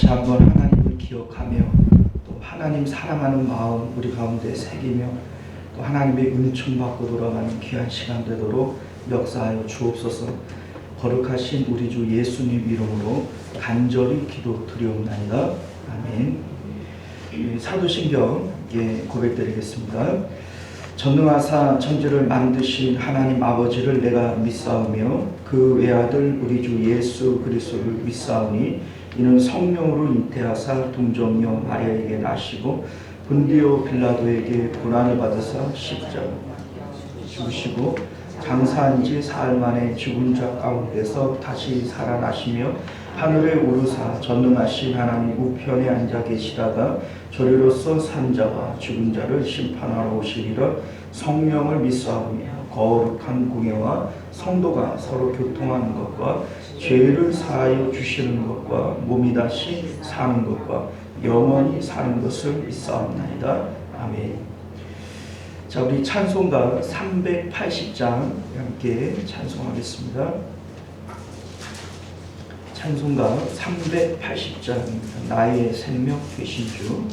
다시 한번 하나님을 기억하며 또 하나님 사랑하는 마음 우리 가운데 새기며 또 하나님의 은총 받고 돌아가는 귀한 시간 되도록 역사하여 주옵소서. 거룩하신 우리 주 예수님 이름으로 간절히 기도드리옵나이다. 아멘. 사도신경 고백드리겠습니다. 전능하사 천지를 만드신 하나님 아버지를 내가 믿사오며 그 외아들 우리 주 예수 그리스도를 믿사오니 이는 성령으로 잉태하사 동정녀 마리아에게 나시고 본디오 빌라도에게 고난을 받으사 십자가 죽으시고 장사한 지 사흘 만에 죽은 자 가운데서 다시 살아나시며 하늘에 오르사 전능하신 하나님 우편에 앉아 계시다가 저리로서 산 자와 죽은 자를 심판하러 오시리라. 성령을 믿사오며 거룩한 공예와 성도가 서로 교통하는 것과 죄를 사하여 주시는 것과 몸이 다시 사는 것과 영원히 사는 것을 믿사옵나이다. 아멘. 자, 우리 찬송가 380장 함께 찬송하겠습니다. 찬송가 380장 나의 생명 되신 주.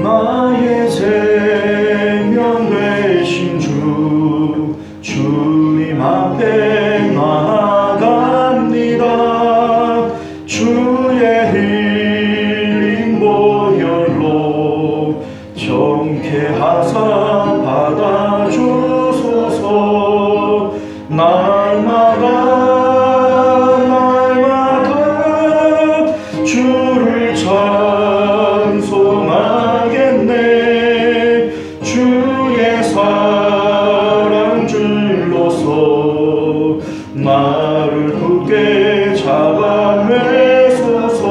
나의 생명 되신 주 주님 앞에 나아갑니다. 주의 흘린 보혈로 정케하사 받아주소서. 날마다 주를 찬송하겠네. 주의 사랑 줄로서 나를 굳게 잡아 매소서.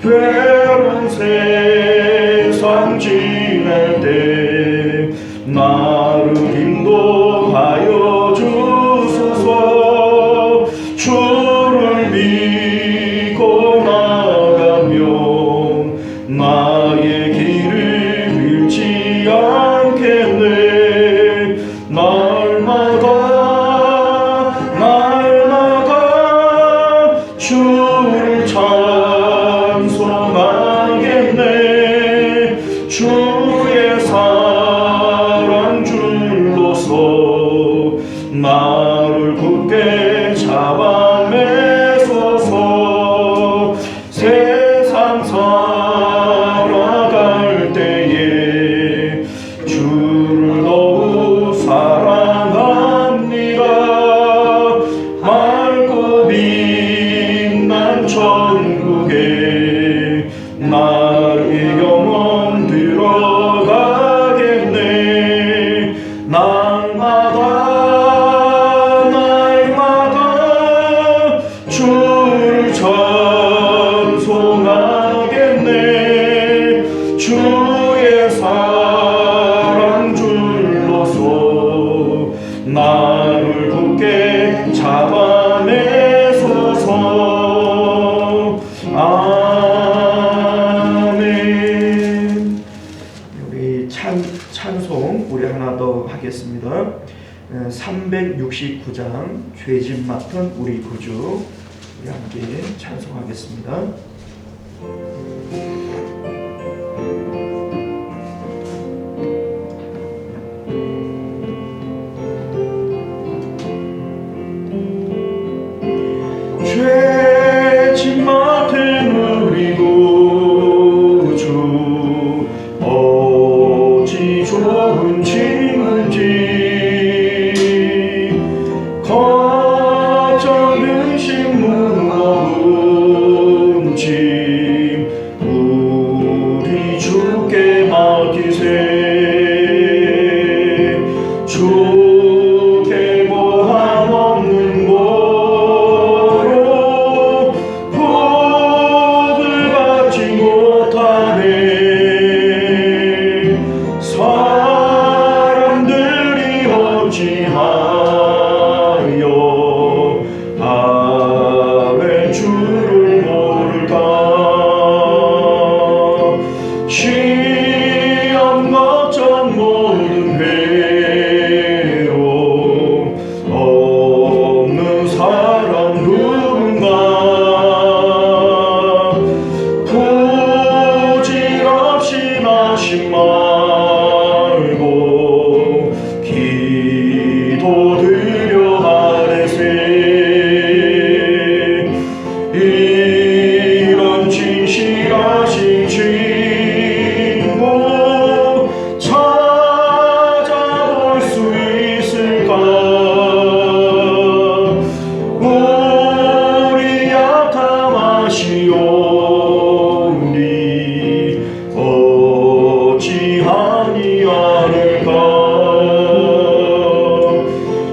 괴로운 세상 지낼 때 나를 인도하여 주소서. 주를 믿고 나가면 나의 길을 잃지 않겠네. 날마다 주를 찬송하겠네. 주의 사랑 줄로서 나를 굳게 잡아 매소서. 세상 살아갈 때에 주를 더욱 사랑합니다. 맑고 빛난 천국에 나의 영혼 들어가겠네. 날마다 주를 찬송하겠네. 주의 사랑 줄로서 나를 굳게 잡아 매소서. 아멘. 우리 찬송 우리 하나 더 하겠습니다. 369장 죄짐 맡은 우리 구주 우리 함께 찬송하겠습니다. 죄짐 맡은 우리 구주 어찌 좋은 친구인지 걱정 근심 무거운 짐 우리 주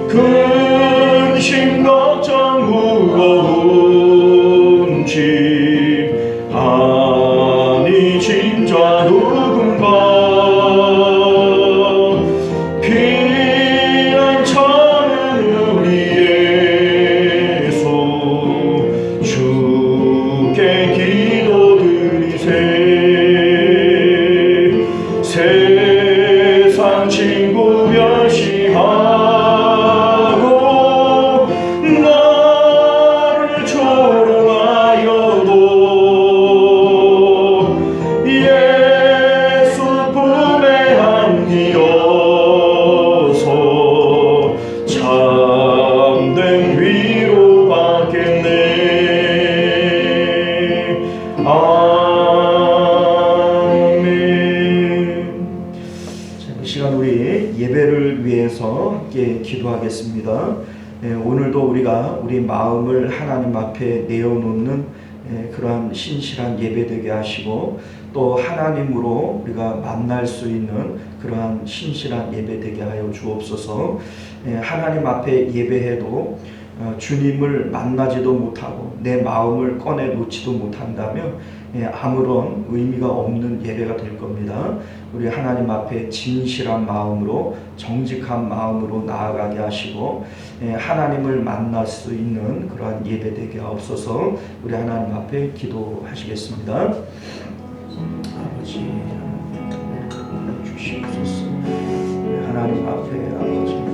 근심 걱정 무거운 짐 아니 진짜 누군가 피난처는 우리의 손 주께 기도드리세 세상 친구 멸시하고 나를 조롱하여도 예수 품에 안기어서 참된 위로 받겠네. 이 시간 우리 예배를 위해서 함께 기도하겠습니다. 오늘도 우리가 우리 마음을 하나님 앞에 내어놓는 그러한 신실한 예배되게 하시고 또 하나님으로 우리가 만날 수 있는 그러한 신실한 예배되게 하여 주옵소서. 하나님 앞에 예배해도 주님을 만나지도 못하고 내 마음을 꺼내 놓지도 못한다면 아무런 의미가 없는 예배가 될 겁니다. 우리 하나님 앞에 진실한 마음으로 정직한 마음으로 나아가게 하시고 하나님을 만날 수 있는 그러한 예배 되게 하옵소서. 우리 하나님 앞에 기도하시겠습니다. 아버지 주시옵소서. 우리 하나님 앞에 아버지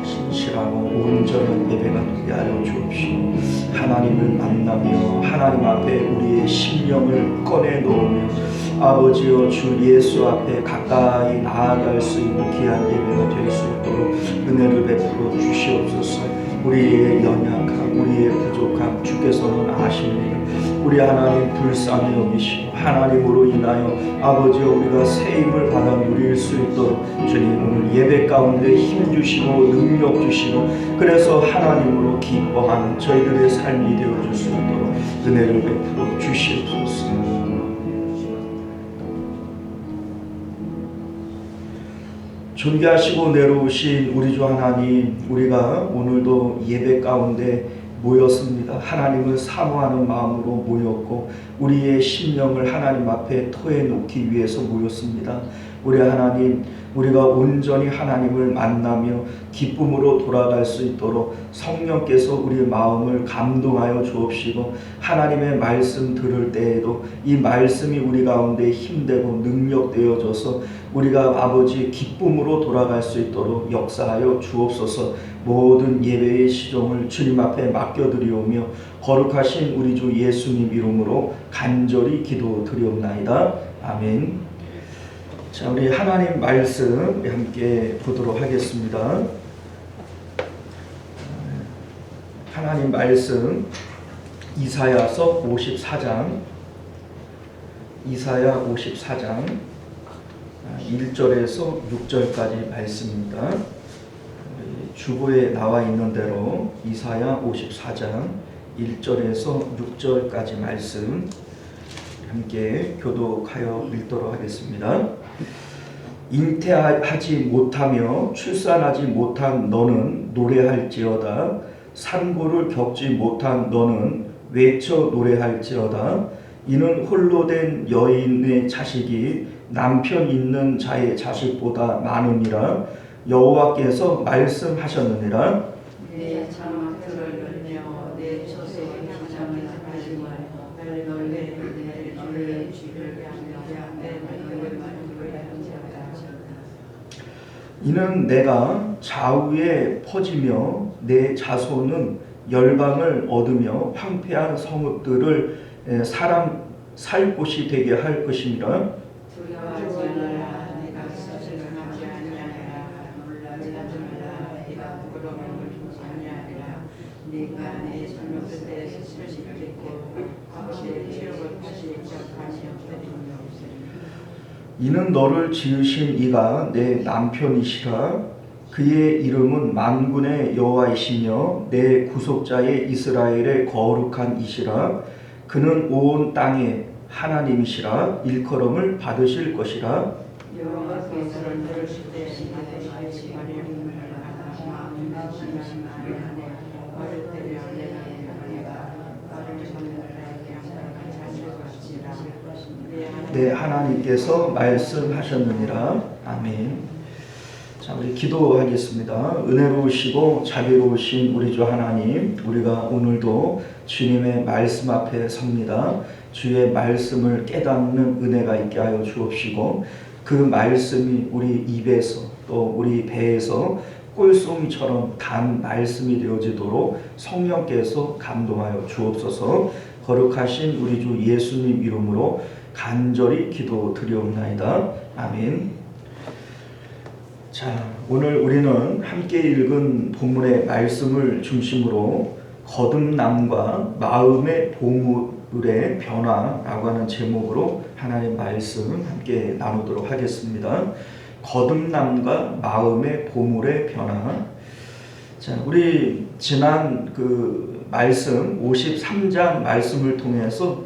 신실하고 온전한 예배가 되게 하여 주옵시고 하나님을 만나며 하나님 앞에 우리의 심령을 꺼내 놓으며 아버지여 주 예수 앞에 가까이 나아갈 수 있는 귀한 예배가 될 수 있도록 은혜를 베풀어 주시옵소서. 우리의 연약함, 우리의 부족함 주께서는 아십니다. 우리 하나님 불쌍히 여기시고 하나님으로 인하여 아버지여 우리가 새 힘을 받아 누릴 수 있도록 주님 오늘 예배 가운데 힘 주시고 능력 주시고 그래서 하나님으로 기뻐하는 저희들의 삶이 되어줄 수 있도록 은혜를 베풀어 주시옵소서. 존귀하시고 내려오신 우리 주 하나님, 우리가 오늘도 예배 가운데 모였습니다. 하나님을 사모하는 마음으로 모였고 우리의 심령을 하나님 앞에 토해 놓기 위해서 모였습니다. 우리 하나님, 우리가 온전히 하나님을 만나며 기쁨으로 돌아갈 수 있도록 성령께서 우리의 마음을 감동하여 주옵시고 하나님의 말씀 들을 때에도 이 말씀이 우리 가운데 힘되고 능력되어져서 우리가 아버지 기쁨으로 돌아갈 수 있도록 역사하여 주옵소서. 모든 예배의 시종을 주님 앞에 맡겨드리오며 거룩하신 우리 주 예수님 이름으로 간절히 기도드리옵나이다. 아멘. 자, 우리 하나님 말씀 함께 보도록 하겠습니다. 하나님 말씀 이사야서 54장 1절에서 6절까지 말씀입니다. 주보에 나와 있는 대로 이사야 54장 1절에서 6절까지 말씀 함께 교독하여 읽도록 하겠습니다. 잉태하지 못하며 출산하지 못한 너는 노래할지어다. 산고를 겪지 못한 너는 외쳐 노래할지어다. 이는 홀로 된 여인의 자식이 남편 있는 자의 자식보다 많으니라. 여호와께서 말씀하셨느니라. 내 자막들을 열며 내 처소의 장장을 가지고 너희의 주를 주를 향하여 내 너희의 말을 향하여. 이는 내가 좌우에 퍼지며 내 자손은 열방을 얻으며 황폐한 성읍들을 사람 살 곳이 되게 할 것이니라. 두려워하지 말라. 내가 서슴하지 아니하리라. 놀라지 말라. 내가 부끄러움을 주지 아니하리라. 네가 내 손을 그때 스스로 짓겠고 아버지의 지옥을 다시 기억하지 없으리니. 이는 너를 지으신 이가 내 남편이시라. 그의 이름은 만군의 여호와이시며 내 구속자의 이스라엘의 거룩한 이시라. 그는 온 땅에 하나님이시라 일컬음을 받으실 것이라. 여호와께서는 들으실 때 같이 하나님을 마음 진심하게 하네. 어릴 때며 내가 나를 전하는 나에게 항상 하실 것이라. 내 하나님께서 말씀하셨느니라. 아멘. 자, 우리 기도하겠습니다. 은혜로우시고 자비로우신 우리 주 하나님, 우리가 오늘도 주님의 말씀 앞에 섭니다. 주의 말씀을 깨닫는 은혜가 있게 하여 주옵시고, 그 말씀이 우리 입에서 또 우리 배에서 꿀송이처럼 단 말씀이 되어지도록 성령께서 감동하여 주옵소서. 거룩하신 우리 주 예수님 이름으로 간절히 기도드리옵나이다. 아멘. 자, 오늘 우리는 함께 읽은 본문의 말씀을 중심으로 거듭남과 마음의 보물의 변화라고 하는 제목으로 하나님의 말씀 함께 나누도록 하겠습니다. 거듭남과 마음의 보물의 변화. 자, 우리 지난 그 말씀 53장 말씀을 통해서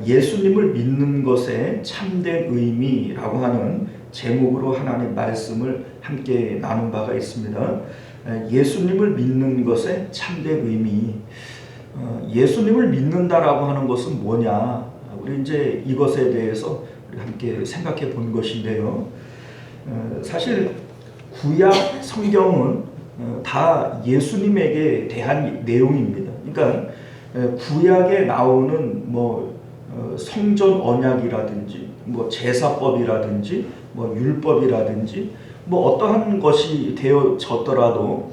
예수님을 믿는 것의 참된 의미라고 하는 제목으로 하나님 말씀을 함께 나눈 바가 있습니다. 예수님을 믿는 것의 참된 의미. 예수님을 믿는다라고 하는 것은 뭐냐? 우리 이제 이것에 대해서 함께 생각해 본 것인데요. 사실 구약 성경은 다 예수님에게 대한 내용입니다. 그러니까 구약에 나오는 성전 언약이라든지 제사법이라든지 율법이라든지 어떠한 것이 되어졌더라도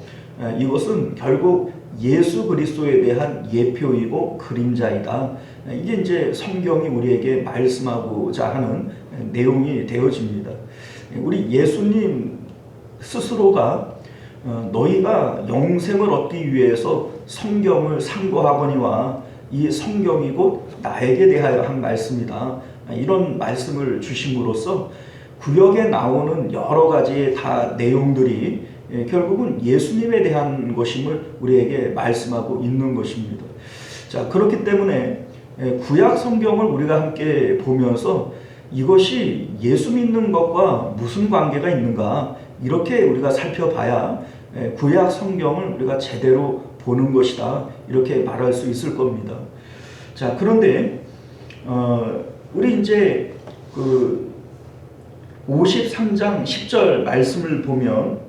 이것은 결국 예수 그리스도에 대한 예표이고 그림자이다. 이게 이제 성경이 우리에게 말씀하고자 하는 내용이 되어집니다. 우리 예수님 스스로가 너희가 영생을 얻기 위해서 성경을 상고하거니와 이 성경이 곧 나에게 대하여 한 말씀이다. 이런 말씀을 주심으로써 구약에 나오는 여러 가지의 다 내용들이 결국은 예수님에 대한 것임을 우리에게 말씀하고 있는 것입니다. 자, 그렇기 때문에 구약 성경을 우리가 함께 보면서 이것이 예수 믿는 것과 무슨 관계가 있는가, 이렇게 우리가 살펴봐야 구약 성경을 우리가 제대로 보는 것이다, 이렇게 말할 수 있을 겁니다. 자, 그런데 우리 이제 그 53장 10절 말씀을 보면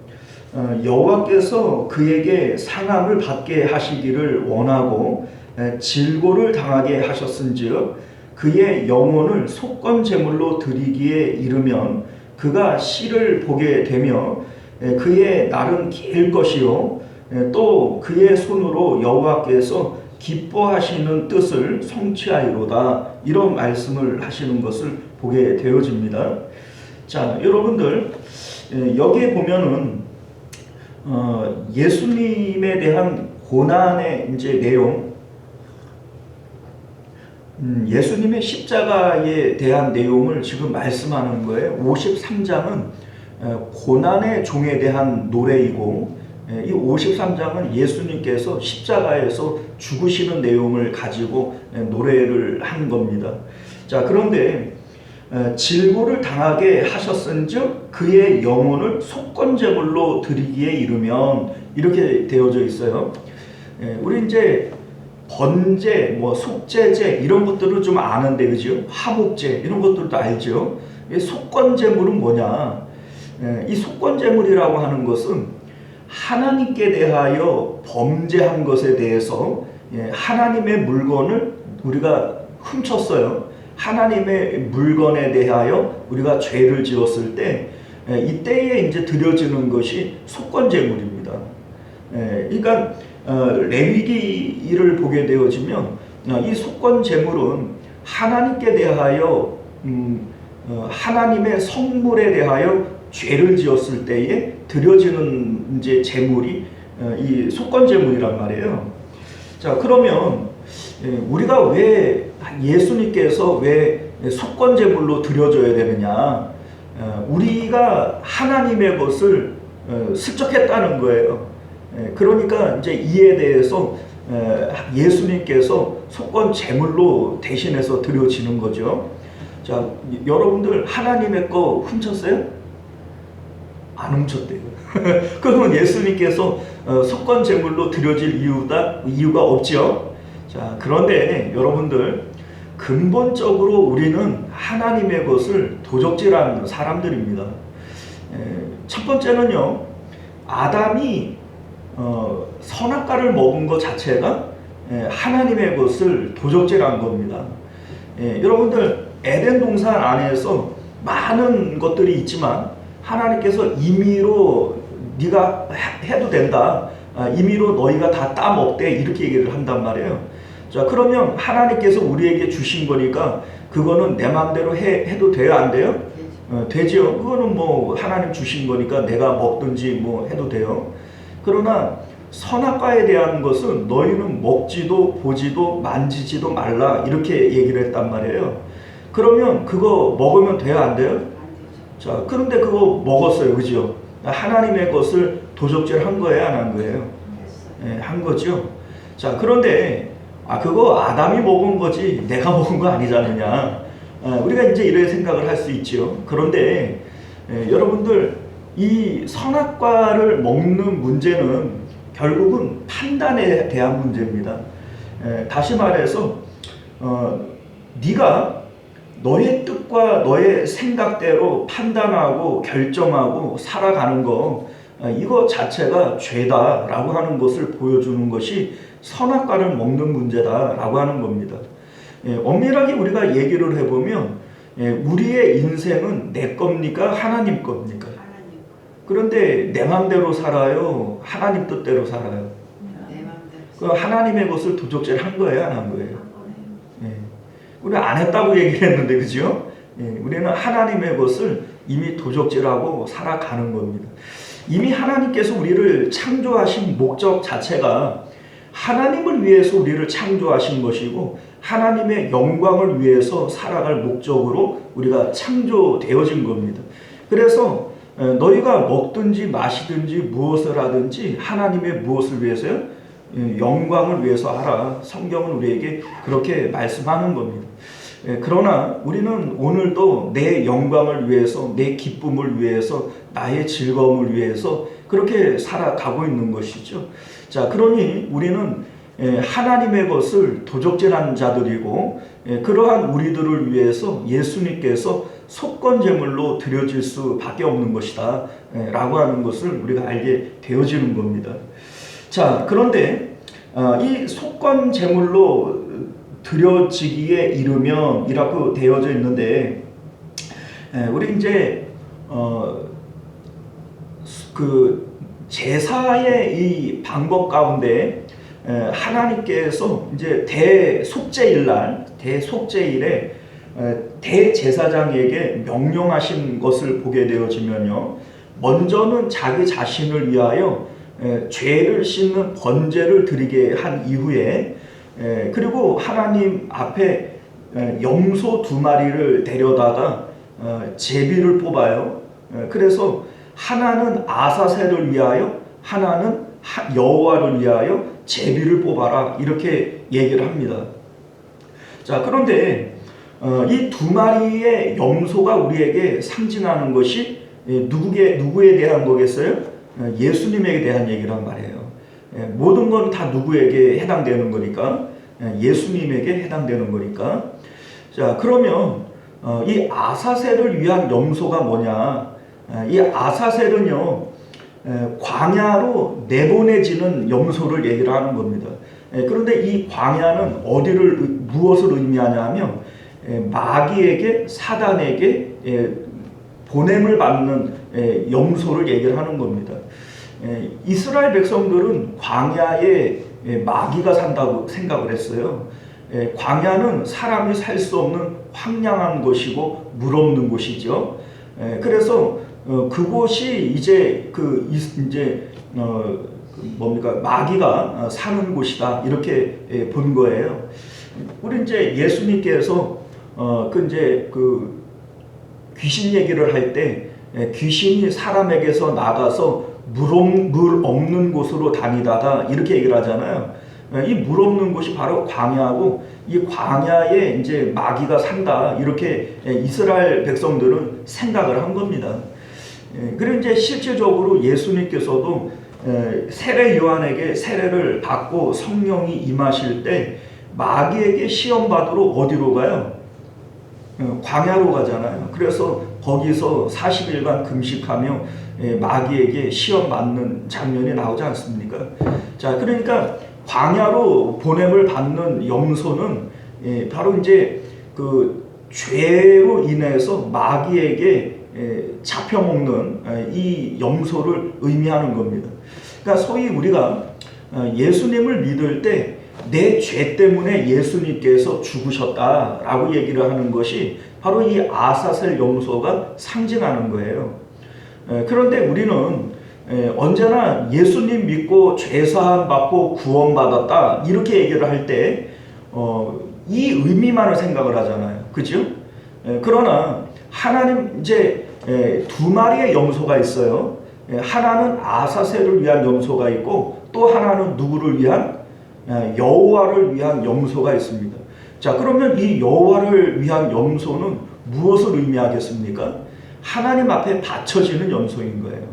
여호와께서 그에게 상함을 받게 하시기를 원하고 질고를 당하게 하셨은즉 그의 영혼을 속건 제물로 드리기에 이르면 그가 씨를 보게 되며 그의 날은 길 것이요 또 그의 손으로 여호와께서 기뻐하시는 뜻을 성취하리로다. 이런 말씀을 하시는 것을 보게 되어집니다. 자, 여러분들 여기에 보면은 예수님에 대한 고난의 이제 내용, 예수님의 십자가에 대한 내용을 지금 말씀하는 거예요. 53장은 고난의 종에 대한 노래이고, 이 53장은 예수님께서 십자가에서 죽으시는 내용을 가지고 노래를 한 겁니다. 자, 그런데 질고를 당하게 하셨은즉 그의 영혼을 속건제물로 드리기에 이르면, 이렇게 되어져 있어요. 우리 이제 번제, 속죄제 이런 것들을 좀 아는데, 그죠? 화목제 이런 것들도 알죠. 속건제물은 뭐냐? 이 속건제물이라고 하는 것은 하나님께 대하여 범죄한 것에 대해서 하나님의 물건을 우리가 훔쳤어요. 하나님의 물건에 대하여 우리가 죄를 지었을 때 이때에 이제 드려지는 것이 속건제물입니다. 그러니까 레위기를 보게 되어지면 이 속건제물은 하나님께 대하여 하나님의 성물에 대하여 죄를 지었을 때에 드려지는 이제 제물이 이 속건제물이란 말이에요. 자, 그러면 우리가 왜 예수님께서 왜 속건제물로 드려져야 되느냐? 우리가 하나님의 것을 슬쩍했다는 거예요. 그러니까 이제 이에 대해서 예수님께서 속건 제물로 대신해서 드려지는 거죠. 자, 여러분들 하나님의 거 훔쳤어요? 안 훔쳤대요. 그러면 예수님께서 속건 제물로 드려질 이유가 없죠. 자, 그런데 여러분들 근본적으로 우리는 하나님의 것을 도적질하는 사람들입니다. 첫 번째는요, 아담이 선악과를 먹은 것 자체가 하나님의 것을 도적질한 겁니다. 여러분들 에덴 동산 안에서 많은 것들이 있지만 하나님께서 임의로 네가 해도 된다, 임의로 너희가 다 따먹되 이렇게 얘기를 한단 말이에요. 자, 그러면 하나님께서 우리에게 주신 거니까 그거는 내 마음대로 해도 돼요, 안 돼요? 되죠. 그거는 뭐 하나님 주신 거니까 내가 먹든지 뭐 해도 돼요. 그러나 선악과에 대한 것은 너희는 먹지도 보지도 만지지도 말라 이렇게 얘기를 했단 말이에요. 그러면 그거 먹으면 돼요, 안 돼요? 자, 그런데 그거 먹었어요, 그죠? 하나님의 것을 도적질한 거예요, 안 한 거예요? 한 거죠. 자, 그런데 그거 아담이 먹은 거지 내가 먹은 거 아니잖느냐. 우리가 이제 이렇게 생각을 할 수 있죠. 그런데 여러분들 이 선악과를 먹는 문제는 결국은 판단에 대한 문제입니다. 다시 말해서 네가 너의 뜻과 너의 생각대로 판단하고 결정하고 살아가는 거, 이거 자체가 죄다라고 하는 것을 보여주는 것이 선악과를 먹는 문제다라고 하는 겁니다. 엄밀하게 우리가 얘기를 해보면 우리의 인생은 내 겁니까? 하나님 겁니까? 그런데 내 마음대로 살아요? 하나님 뜻대로 살아요? 그 하나님의 것을 도적질한 거예요, 안 한 거예요? 우리 안 했다고 얘기를 했는데, 그죠? 우리는 하나님의 것을 이미 도적질하고 살아가는 겁니다. 이미 하나님께서 우리를 창조하신 목적 자체가 하나님을 위해서 우리를 창조하신 것이고 하나님의 영광을 위해서 살아갈 목적으로 우리가 창조되어진 겁니다. 그래서 너희가 먹든지 마시든지 무엇을 하든지 하나님의 무엇을 위해서요? 영광을 위해서 하라. 성경은 우리에게 그렇게 말씀하는 겁니다. 그러나 우리는 오늘도 내 영광을 위해서, 내 기쁨을 위해서, 나의 즐거움을 위해서 그렇게 살아가고 있는 것이죠. 자, 그러니 우리는 하나님의 것을 도적질한 자들이고 그러한 우리들을 위해서 예수님께서 속건제물로 드려질 수밖에 없는 것이다 라고 하는 것을 우리가 알게 되어지는 겁니다. 자, 그런데 이 속건제물로 드려지기에 이르면 이라고 되어져 있는데, 우리 이제 그 제사의 이 방법 가운데 하나님께서 이제 대속죄일에 대제사장에게 명령하신 것을 보게 되어지면요, 먼저는 자기 자신을 위하여 죄를 씻는 번제를 드리게 한 이후에 그리고 하나님 앞에 염소 2마리를 데려다가 제비를 뽑아요. 그래서 하나는 아사셀을 위하여, 하나는 여호와를 위하여 제비를 뽑아라 이렇게 얘기를 합니다. 자, 그런데 이 2마리의 염소가 우리에게 상징하는 것이 누구에 대한 거겠어요? 예수님에게 대한 얘기란 말이에요. 모든 건 다 누구에게 해당되는 거니까? 예수님에게 해당되는 거니까. 자, 그러면 이 아사셀을 위한 염소가 뭐냐? 이 아사셀은요, 광야로 내보내지는 염소를 얘기를 하는 겁니다. 그런데 이 광야는 무엇을 의미하냐면 마귀에게, 사단에게 보냄을 받는 염소를 얘기를 하는 겁니다. 이스라엘 백성들은 광야에 마귀가 산다고 생각을 했어요. 광야는 사람이 살 수 없는 황량한 곳이고 물 없는 곳이죠. 그래서 그곳이 이제 마귀가 사는 곳이다 이렇게 본 거예요. 우리 이제 예수님께서 그 귀신 얘기를 할 때 귀신이 사람에게서 나가서 물 없는 곳으로 다니다가 이렇게 얘기를 하잖아요. 이 물 없는 곳이 바로 광야고 이 광야에 이제 마귀가 산다 이렇게 이스라엘 백성들은 생각을 한 겁니다. 그리고 이제 실제적으로 예수님께서도 세례 요한에게 세례를 받고 성령이 임하실 때 마귀에게 시험 받으러 어디로 가요? 광야로 가잖아요. 그래서 거기서 40일간 금식하며 마귀에게 시험 받는 장면이 나오지 않습니까? 자, 그러니까 광야로 보냄을 받는 염소는 바로 이제 그 죄로 인해서 마귀에게 잡혀먹는 이 염소를 의미하는 겁니다. 그러니까 소위 우리가 예수님을 믿을 때 내 죄 때문에 예수님께서 죽으셨다라고 얘기를 하는 것이 바로 이 아사셀 염소가 상징하는 거예요. 그런데 우리는 언제나 예수님 믿고 죄사함 받고 구원받았다 이렇게 얘기를 할 때 이 의미만을 생각을 하잖아요. 그죠? 그러나 하나님 이제 두 마리의 염소가 있어요. 하나는 아사셀을 위한 염소가 있고 또 하나는 누구를 위한 여호와를 위한 염소가 있습니다. 자, 그러면 이 여호와를 위한 염소는 무엇을 의미하겠습니까? 하나님 앞에 바쳐지는 염소인 거예요.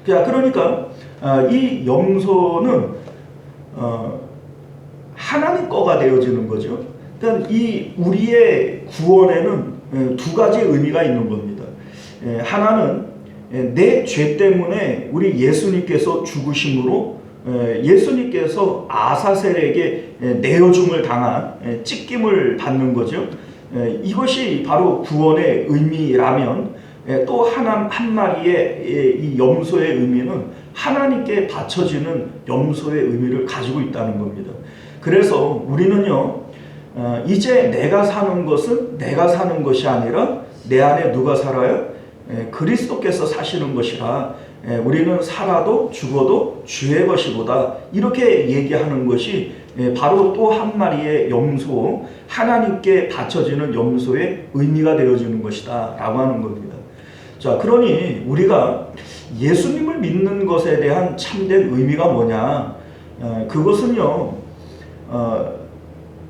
그러니까 이 염소는 하나님 거가 되어지는 거죠. 그러니까 이 우리의 구원에는 두 가지 의미가 있는 겁니다. 하나는 내 죄 때문에 우리 예수님께서 죽으심으로 예수님께서 아사셀에게 내어줌을 당한 찢김을 받는 거죠. 이것이 바로 구원의 의미라면 또 한 마리의 이 염소의 의미는 하나님께 바쳐지는 염소의 의미를 가지고 있다는 겁니다. 그래서 우리는요, 이제 내가 사는 것은 내가 사는 것이 아니라 내 안에 누가 살아요? 그리스도께서 사시는 것이라 우리는 살아도 죽어도 주의 것이보다 이렇게 얘기하는 것이 바로 또 한 마리의 염소, 하나님께 바쳐지는 염소의 의미가 되어지는 것이다 라고 하는 겁니다. 자, 그러니 우리가 예수님을 믿는 것에 대한 참된 의미가 뭐냐? 그것은요,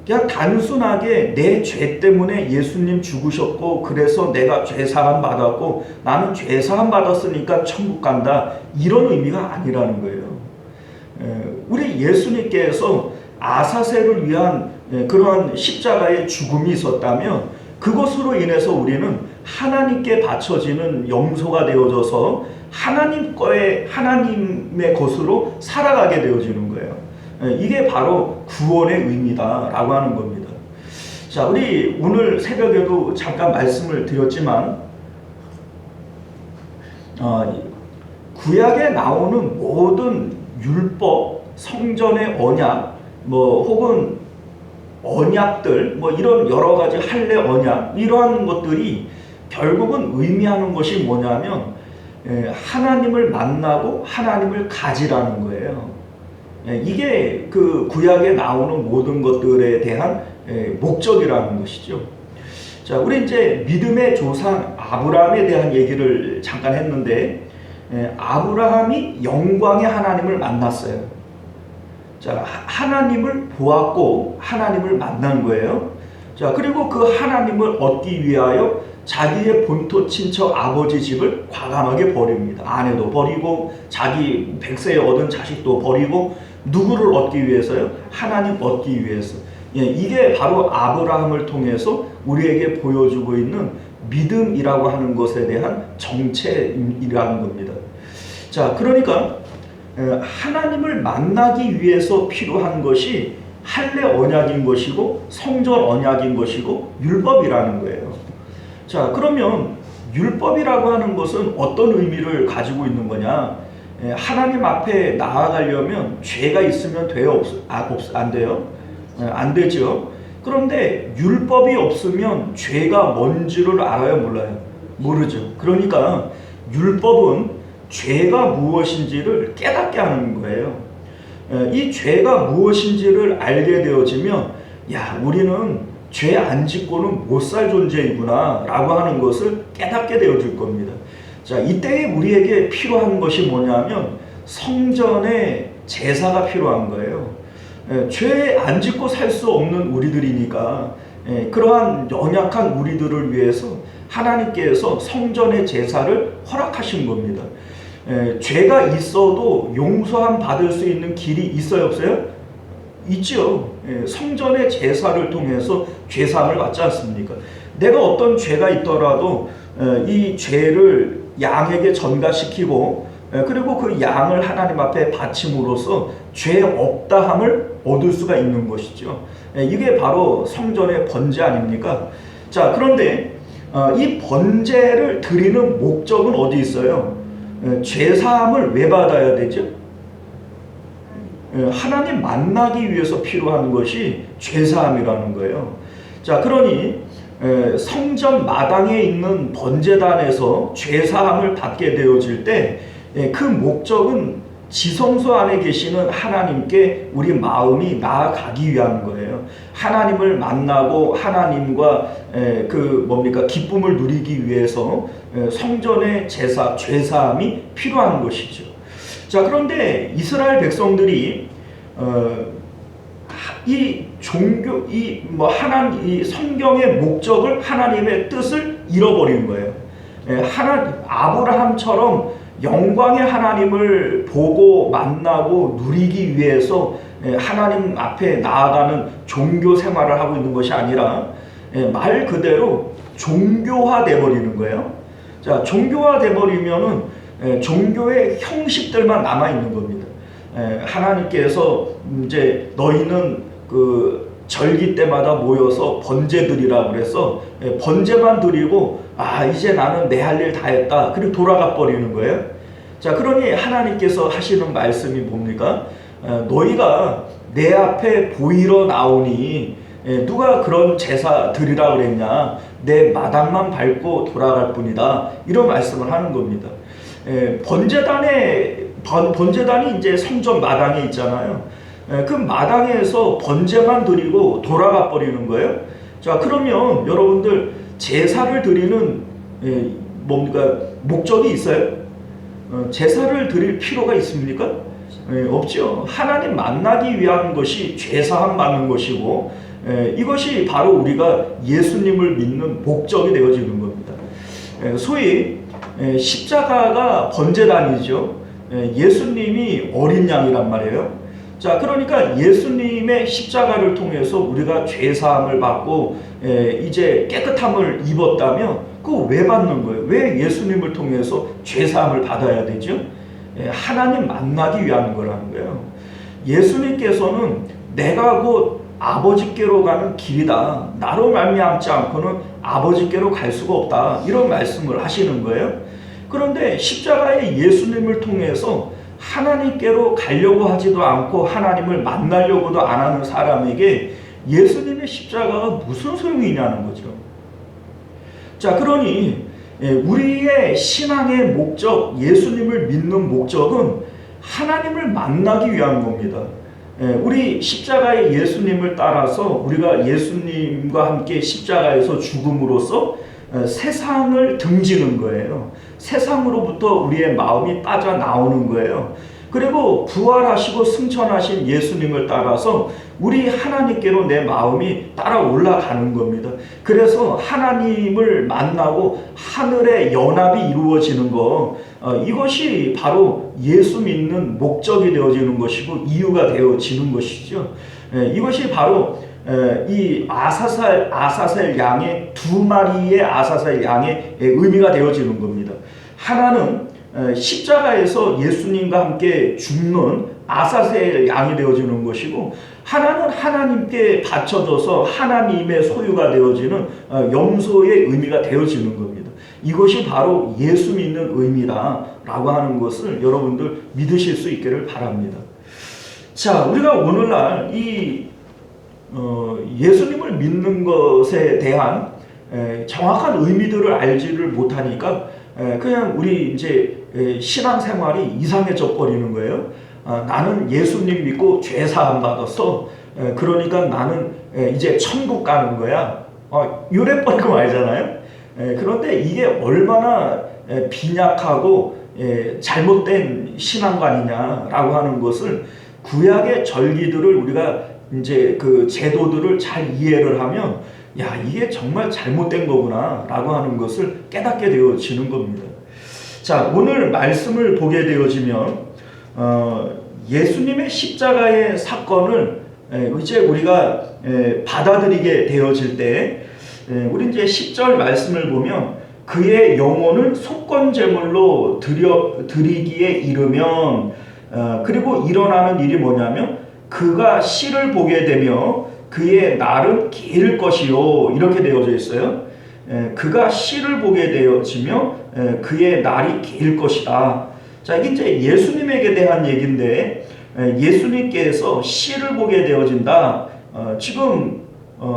그냥 단순하게 내 죄 때문에 예수님 죽으셨고 그래서 내가 죄사함 받았고 나는 죄사함 받았으니까 천국 간다 이런 의미가 아니라는 거예요. 우리 예수님께서 아사셀을 위한 그러한 십자가의 죽음이 있었다면 그것으로 인해서 우리는 하나님께 바쳐지는 염소가 되어져서 하나님의 것으로 살아가게 되어지는 거예요. 이게 바로 구원의 의미다라고 하는 겁니다. 자, 우리 오늘 새벽에도 잠깐 말씀을 드렸지만 구약에 나오는 모든 율법, 성전의 언약, 혹은 언약들, 이런 여러 가지 할례 언약 이러한 것들이 결국은 의미하는 것이 뭐냐면 하나님을 만나고 하나님을 가지라는 거예요. 이게 그 구약에 나오는 모든 것들에 대한 목적이라는 것이죠. 자, 우리 이제 믿음의 조상 아브라함에 대한 얘기를 잠깐 했는데 아브라함이 영광의 하나님을 만났어요. 자, 하나님을 보았고 하나님을 만난 거예요. 자, 그리고 그 하나님을 얻기 위하여 자기의 본토 친척 아버지 집을 과감하게 버립니다. 아내도 버리고 자기 백세에 얻은 자식도 버리고 누구를 얻기 위해서요? 하나님 얻기 위해서. 이게 바로 아브라함을 통해서 우리에게 보여주고 있는 믿음이라고 하는 것에 대한 정체이라는 겁니다. 자, 그러니까 하나님을 만나기 위해서 필요한 것이 할례 언약인 것이고 성전 언약인 것이고 율법이라는 거예요. 자, 그러면 율법이라고 하는 것은 어떤 의미를 가지고 있는 거냐? 하나님 앞에 나아가려면 죄가 있으면 돼요? 안 돼요? 안 되죠. 그런데 율법이 없으면 죄가 뭔지를 알아요? 몰라요? 모르죠. 그러니까 율법은 죄가 무엇인지를 깨닫게 하는 거예요. 이 죄가 무엇인지를 알게 되어지면 우리는 죄 안 짓고는 못 살 존재이구나 라고 하는 것을 깨닫게 되어질 겁니다. 자, 이때에 우리에게 필요한 것이 뭐냐면 성전의 제사가 필요한 거예요. 죄 안 짓고 살 수 없는 우리들이니까 그러한 연약한 우리들을 위해서 하나님께서 성전의 제사를 허락하신 겁니다. 죄가 있어도 용서함 받을 수 있는 길이 있어요, 없어요? 있죠. 성전의 제사를 통해서 죄사함을 받지 않습니까? 내가 어떤 죄가 있더라도 이 죄를 양에게 전가시키고 그리고 그 양을 하나님 앞에 바침으로써 죄 없다함을 얻을 수가 있는 것이죠. 이게 바로 성전의 번제 아닙니까? 자, 그런데 이 번제를 드리는 목적은 어디 있어요? 죄사함을 왜 받아야 되죠? 하나님 만나기 위해서 필요한 것이 죄사함이라는 거예요. 자, 그러니 성전 마당에 있는 번제단에서 죄사함을 받게 되어질 때 그 목적은 지성소 안에 계시는 하나님께 우리 마음이 나아가기 위한 거예요. 하나님을 만나고 하나님과 기쁨을 누리기 위해서 성전의 제사, 죄사함이 필요한 것이죠. 자, 그런데 이스라엘 백성들이 이 종교, 이 성경의 목적을, 하나님의 뜻을 잃어버린 거예요. 아브라함처럼 영광의 하나님을 보고 만나고 누리기 위해서 하나님 앞에 나아가는 종교 생활을 하고 있는 것이 아니라 말 그대로 종교화돼 버리는 거예요. 자, 종교화돼 버리면은 종교의 형식들만 남아 있는 겁니다. 하나님께서 이제 너희는 그 절기 때마다 모여서 번제 드리라고 그래서 번제만 드리고 이제 나는 내 할 일 다 했다. 그리고 돌아가 버리는 거예요. 자, 그러니 하나님께서 하시는 말씀이 뭡니까? 너희가 내 앞에 보이러 나오니 누가 그런 제사 드리라 그랬냐? 내 마당만 밟고 돌아갈 뿐이다. 이런 말씀을 하는 겁니다. 번제단이 이제 성전 마당에 있잖아요. 그 마당에서 번제만 드리고 돌아가 버리는 거예요. 자, 그러면 여러분들 제사를 드리는 목적이 있어요? 제사를 드릴 필요가 있습니까? 없죠. 하나님 만나기 위한 것이 죄사함 받는 것이고 이것이 바로 우리가 예수님을 믿는 목적이 되어지는 겁니다. 소위 십자가가 번제단이죠. 예수님이 어린 양이란 말이에요. 자, 그러니까 예수님의 십자가를 통해서 우리가 죄사함을 받고 이제 깨끗함을 입었다면 그거 왜 받는 거예요? 왜 예수님을 통해서 죄사함을 받아야 되죠? 하나님 만나기 위한 거라는 거예요. 예수님께서는 내가 곧 아버지께로 가는 길이다. 나로 말미암지 않고는 아버지께로 갈 수가 없다. 이런 말씀을 하시는 거예요. 그런데 십자가의 예수님을 통해서 하나님께로 가려고 하지도 않고 하나님을 만나려고도 안 하는 사람에게 예수님의 십자가가 무슨 소용이 있냐는 거죠. 자, 그러니 우리의 신앙의 목적, 예수님을 믿는 목적은 하나님을 만나기 위한 겁니다. 우리 십자가의 예수님을 따라서 우리가 예수님과 함께 십자가에서 죽음으로써 세상을 등지는 거예요. 세상으로부터 우리의 마음이 빠져나오는 거예요. 그리고 부활하시고 승천하신 예수님을 따라서 우리 하나님께로 내 마음이 따라 올라가는 겁니다. 그래서 하나님을 만나고 하늘의 연합이 이루어지는 거, 이것이 바로 예수 믿는 목적이 되어지는 것이고 이유가 되어지는 것이죠. 이것이 바로 이 아사셀 양의 두 마리의 아사셀 양의 의미가 되어지는 겁니다. 하나는 십자가에서 예수님과 함께 죽는 아사셀 양이 되어지는 것이고, 하나는 하나님께 바쳐져서 하나님의 소유가 되어지는 염소의 의미가 되어지는 겁니다. 이것이 바로 예수 믿는 의미다라고 하는 것을 여러분들 믿으실 수 있기를 바랍니다. 자, 우리가 오늘날 이 예수님을 믿는 것에 대한 정확한 의미들을 알지를 못하니까 그냥 우리 이제 신앙생활이 이상해져 버리는 거예요. 나는 예수님 믿고 죄사함 받았어. 그러니까 나는 이제 천국 가는 거야. 이래 버리고 말잖아요. 그런데 이게 얼마나 빈약하고 잘못된 신앙관이냐라고 하는 것을 구약의 절기들을 우리가 이제 그 제도들을 잘 이해를 하면 야, 이게 정말 잘못된 거구나라고 하는 것을 깨닫게 되어지는 겁니다. 자, 오늘 말씀을 보게 되어지면 예수님의 십자가의 사건을 이제 우리가 받아들이게 되어질 때 우리 이제 10절 말씀을 보면 그의 영혼을 속건제물로 드리기에 이르면 그리고 일어나는 일이 뭐냐면 그가 씨를 보게 되며 그의 날은 길 것이요 이렇게 되어져 있어요. 그가 씨를 보게 되어지며 그의 날이 길 것이다. 자, 이게 이제 예수님에게 대한 얘기인데 예수님께서 씨를 보게 되어진다. 지금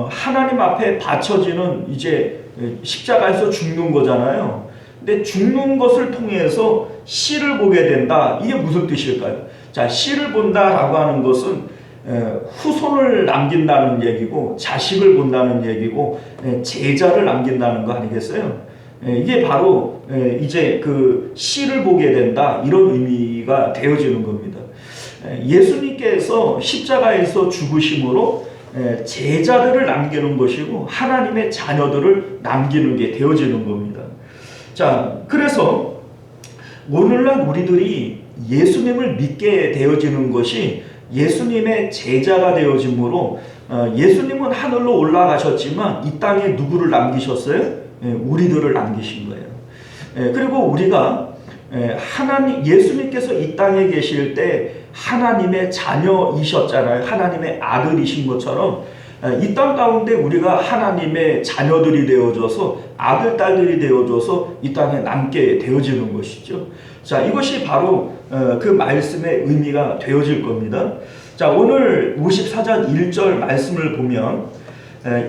하나님 앞에 바쳐지는 이제 십자가에서 죽는 거잖아요. 근데 죽는 것을 통해서 씨를 보게 된다. 이게 무슨 뜻일까요? 자, 씨를 본다라고 하는 것은 후손을 남긴다는 얘기고 자식을 본다는 얘기고 제자를 남긴다는 거 아니겠어요? 이게 바로 이제 그 씨를 보게 된다 이런 의미가 되어지는 겁니다. 예수님께서 십자가에서 죽으심으로 제자들을 남기는 것이고 하나님의 자녀들을 남기는 게 되어지는 겁니다. 자, 그래서 오늘날 우리들이 예수님을 믿게 되어지는 것이 예수님의 제자가 되어짐으로 예수님은 하늘로 올라가셨지만 이 땅에 누구를 남기셨어요? 우리들을 남기신 거예요. 그리고 우리가 하나님 예수님께서 이 땅에 계실 때 하나님의 자녀이셨잖아요. 하나님의 아들이신 것처럼 이 땅 가운데 우리가 하나님의 자녀들이 되어져서 아들, 딸들이 되어져서 이 땅에 남게 되어지는 것이죠. 자, 이것이 바로 그 말씀의 의미가 되어질 겁니다. 자, 오늘 54장 1절 말씀을 보면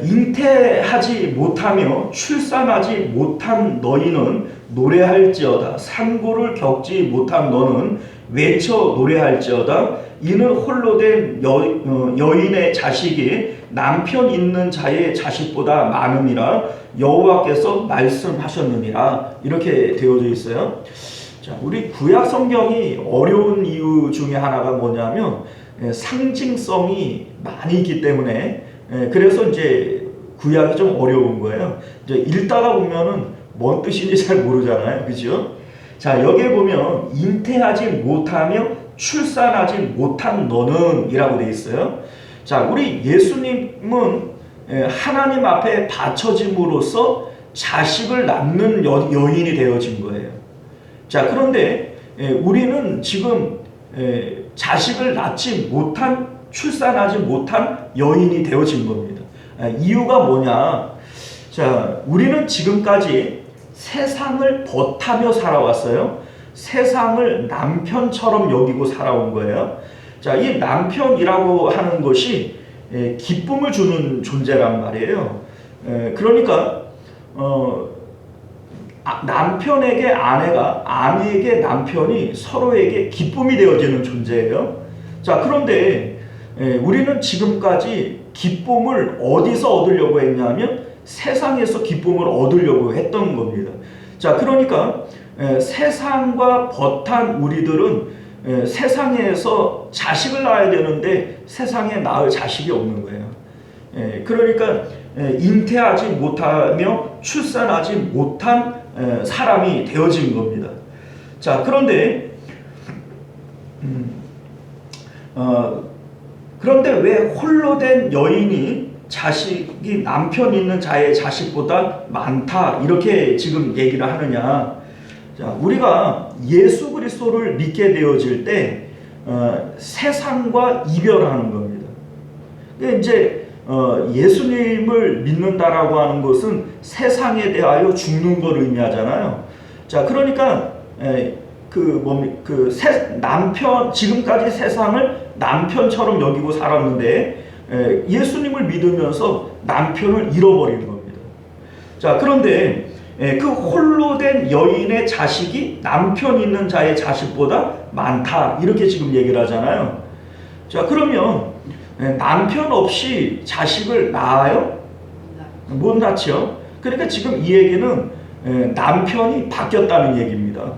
잉태하지 못하며 출산하지 못한 너희는 노래할지어다. 산고를 겪지 못한 너는 외쳐 노래할지어다. 이는 홀로 된 여인의 자식이 남편 있는 자의 자식보다 많음이라 여호와께서 말씀하셨느니라. 이렇게 되어져 있어요. 자, 우리 구약 성경이 어려운 이유 중에 하나가 뭐냐면 상징성이 많이 있기 때문에 그래서 이제 구약이 좀 어려운 거예요. 이제 읽다가 보면은 뭔 뜻인지 잘 모르잖아요. 그죠? 자, 여기에 보면 잉태하지 못하며 출산하지 못한 너는 이라고 되어 있어요. 자, 우리 예수님은 하나님 앞에 바쳐짐으로써 자식을 낳는 여인이 되어진 거예요. 자, 그런데 우리는 지금 자식을 낳지 못한 출산하지 못한 여인이 되어진 겁니다. 이유가 뭐냐? 자, 우리는 지금까지 세상을 벗하며 살아왔어요. 세상을 남편처럼 여기고 살아온 거예요. 자, 이 남편이라고 하는 것이 기쁨을 주는 존재란 말이에요. 그러니까 남편에게 아내가, 아내에게 남편이 서로에게 기쁨이 되어지는 존재예요. 자, 그런데 우리는 지금까지 기쁨을 어디서 얻으려고 했냐면 세상에서 기쁨을 얻으려고 했던 겁니다. 자, 그러니까 세상과 벗한 우리들은 세상에서 자식을 낳아야 되는데 세상에 낳을 자식이 없는 거예요. 그러니까 잉태하지 못하며 출산하지 못한 사람이 되어진 겁니다. 자, 그런데 왜 홀로 된 여인이 자식이 남편 있는 자의 자식보다 많다 이렇게 지금 얘기를 하느냐? 자, 우리가 예수 그리스도를 믿게 되어질 때 세상과 이별하는 겁니다. 이제 예수님을 믿는다라고 하는 것은 세상에 대하여 죽는 걸 의미하잖아요. 자, 그러니까 남편, 지금까지 세상을 남편처럼 여기고 살았는데 예수님을 믿으면서 남편을 잃어버리는 겁니다. 자, 그런데 그 홀로 된 여인의 자식이 남편 있는 자의 자식보다 많다 이렇게 지금 얘기를 하잖아요. 자, 그러면 남편 없이 자식을 낳아요? 못 낳죠. 그러니까 지금 이 얘기는 남편이 바뀌었다는 얘기입니다.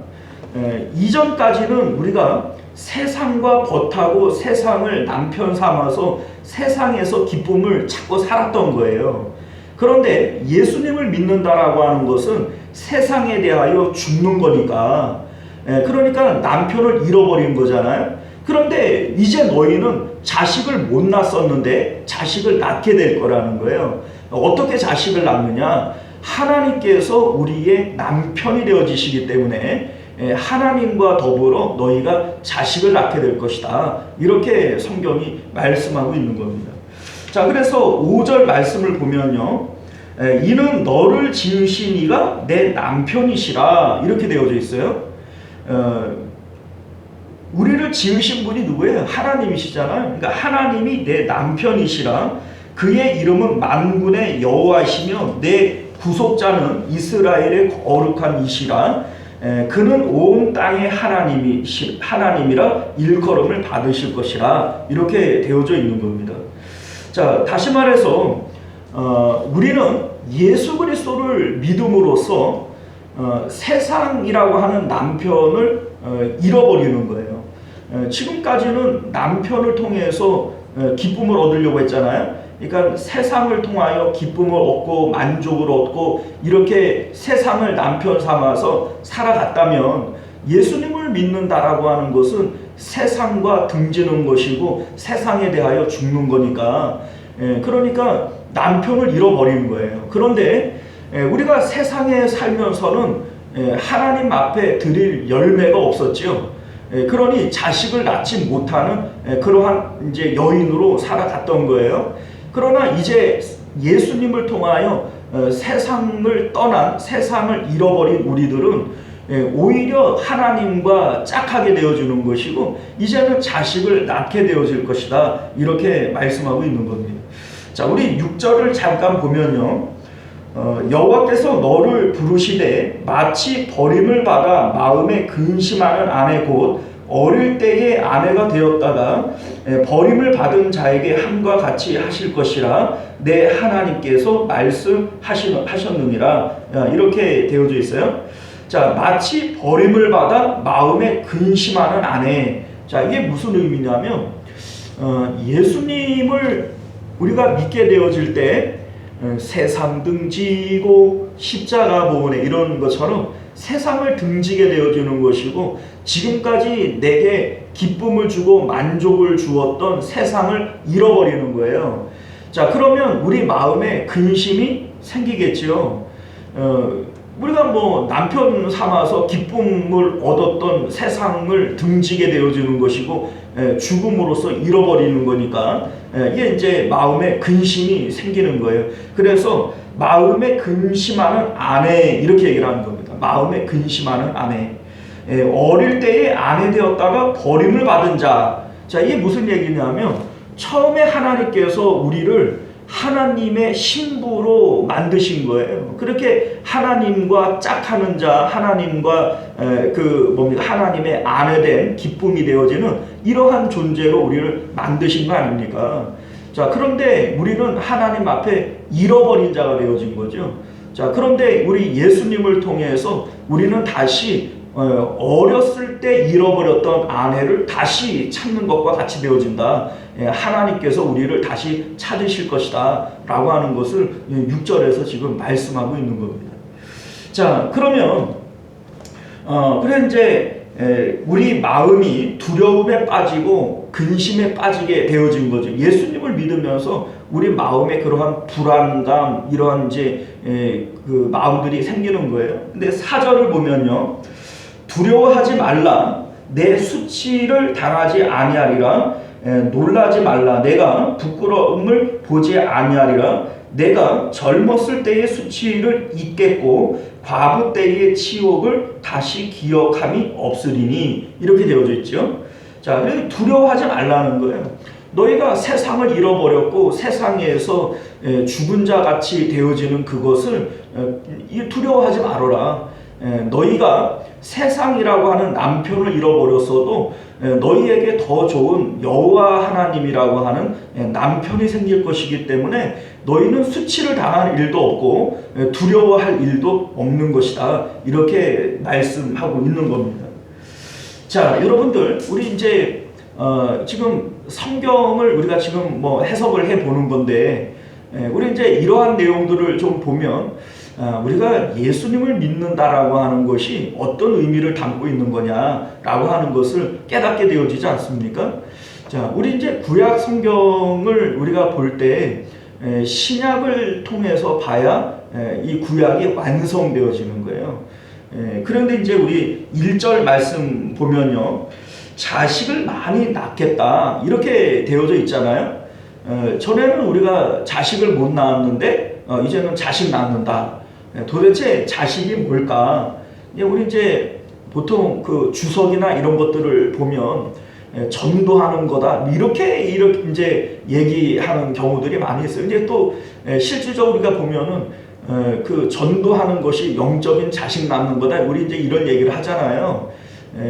이전까지는 우리가 세상과 벗하고 세상을 남편 삼아서 세상에서 기쁨을 찾고 살았던 거예요. 그런데 예수님을 믿는다라고 하는 것은 세상에 대하여 죽는 거니까, 그러니까 남편을 잃어버린 거잖아요. 그런데 이제 너희는 자식을 못 낳았었는데 자식을 낳게 될 거라는 거예요. 어떻게 자식을 낳느냐? 하나님께서 우리의 남편이 되어지시기 때문에 하나님과 더불어 너희가 자식을 낳게 될 것이다. 이렇게 성경이 말씀하고 있는 겁니다. 자, 그래서 5절 말씀을 보면요, 이는 너를 지으신 이가 내 남편이시라 이렇게 되어져 있어요. 우리를 지으신 분이 누구예요? 하나님이시잖아요. 그러니까 하나님이 내 남편이시라. 그의 이름은 만군의 여호와시며 내 구속자는 이스라엘의 거룩한 이시라. 그는 온 땅의 하나님이라 일컬음을 받으실 것이라. 이렇게 되어져 있는 겁니다. 자, 다시 말해서 우리는 예수 그리스도를 믿음으로써 세상이라고 하는 남편을 잃어버리는 거예요. 지금까지는 남편을 통해서 기쁨을 얻으려고 했잖아요. 그러니까 세상을 통하여 기쁨을 얻고 만족을 얻고 이렇게 세상을 남편 삼아서 살아갔다면, 예수님을 믿는다라고 하는 것은 세상과 등지는 것이고 세상에 대하여 죽는 거니까, 그러니까 남편을 잃어버리는 거예요. 그런데 우리가 세상에 살면서는 하나님 앞에 드릴 열매가 없었죠. 그러니 자식을 낳지 못하는 그러한 이제 여인으로 살아갔던 거예요. 그러나 이제 예수님을 통하여 세상을 떠난, 세상을 잃어버린 우리들은 오히려 하나님과 짝하게 되어주는 것이고 이제는 자식을 낳게 되어질 것이다. 이렇게 말씀하고 있는 겁니다. 자, 우리 6절을 잠깐 보면요, 여호와께서 너를 부르시되 마치 버림을 받아 마음에 근심하는 아내 곧 어릴 때의 아내가 되었다가 버림을 받은 자에게 함과 같이 하실 것이라 내 하나님께서 말씀하셨느니라. 이렇게 되어져 있어요. 자, 마치 버림을 받아 마음에 근심하는 아내. 자, 이게 무슨 의미냐면 예수님을 우리가 믿게 되어질 때 세상 등지고 십자가 보내 이런 것처럼 세상을 등지게 되어주는 것이고, 지금까지 내게 기쁨을 주고 만족을 주었던 세상을 잃어버리는 거예요. 자, 그러면 우리 마음에 근심이 생기겠지요. 우리가 뭐 남편 삼아서 기쁨을 얻었던 세상을 등지게 되어주는 것이고 죽음으로써 잃어버리는 거니까 이게 이제 마음에 근심이 생기는 거예요. 그래서 마음에 근심하는 아내 이렇게 얘기를 하는 겁니다. 마음에 근심하는 아내. 어릴 때에 아내 되었다가 버림을 받은 자. 자, 이게 무슨 얘기냐면 처음에 하나님께서 우리를 하나님의 신부로 만드신 거예요. 그렇게 하나님과 짝하는 자, 하나님과 하나님의 아내된 기쁨이 되어지는 이러한 존재로 우리를 만드신 거 아닙니까? 자, 그런데 우리는 하나님 앞에 잃어버린 자가 되어진 거죠. 자, 그런데 우리 예수님을 통해서 우리는 다시 어렸을 때 잃어버렸던 아내를 다시 찾는 것과 같이 되어진다. 하나님께서 우리를 다시 찾으실 것이다 라고 하는 것을 6절에서 지금 말씀하고 있는 겁니다. 자, 그러면 그래 이제 우리 마음이 두려움에 빠지고 근심에 빠지게 되어진 거죠. 예수님을 믿으면서 우리 마음에 그러한 불안감, 이러한 이제 그 마음들이 생기는 거예요. 근데 4절을 보면요, 두려워하지 말라. 내 수치를 당하지 아니하리라. 놀라지 말라. 내가 부끄러움을 보지 아니하리라. 내가 젊었을 때의 수치를 잊겠고 과부 때의 치욕을 다시 기억함이 없으리니. 이렇게 되어져 있죠. 자, 그래서 두려워하지 말라는 거예요. 너희가 세상을 잃어버렸고 세상에서 죽은 자 같이 되어지는 그것을 두려워하지 말아라. 너희가 세상이라고 하는 남편을 잃어버렸어도 너희에게 더 좋은 여호와 하나님이라고 하는 남편이 생길 것이기 때문에 너희는 수치를 당할 일도 없고 두려워할 일도 없는 것이다. 이렇게 말씀하고 있는 겁니다. 자, 여러분들, 우리 이제 지금 성경을 우리가 지금 뭐 해석을 해 보는 건데, 우리 이제 이러한 내용들을 좀 보면 우리가 예수님을 믿는다라고 하는 것이 어떤 의미를 담고 있는 거냐라고 하는 것을 깨닫게 되어지지 않습니까? 자, 우리 이제 구약 성경을 우리가 볼 때 신약을 통해서 봐야 이 구약이 완성되어지는 거예요. 그런데 이제 우리 1절 말씀 보면요, 자식을 많이 낳겠다 이렇게 되어져 있잖아요. 전에는 우리가 자식을 못 낳았는데 이제는 자식 낳는다. 도대체 자식이 뭘까? 우리 이제 보통 그 주석이나 이런 것들을 보면 전도하는 거다 이렇게 이제 얘기하는 경우들이 많이 있어요. 이제 또 실질적으로 우리가 보면은 그 전도하는 것이 영적인 자식 낳는 거다. 우리 이제 이런 얘기를 하잖아요.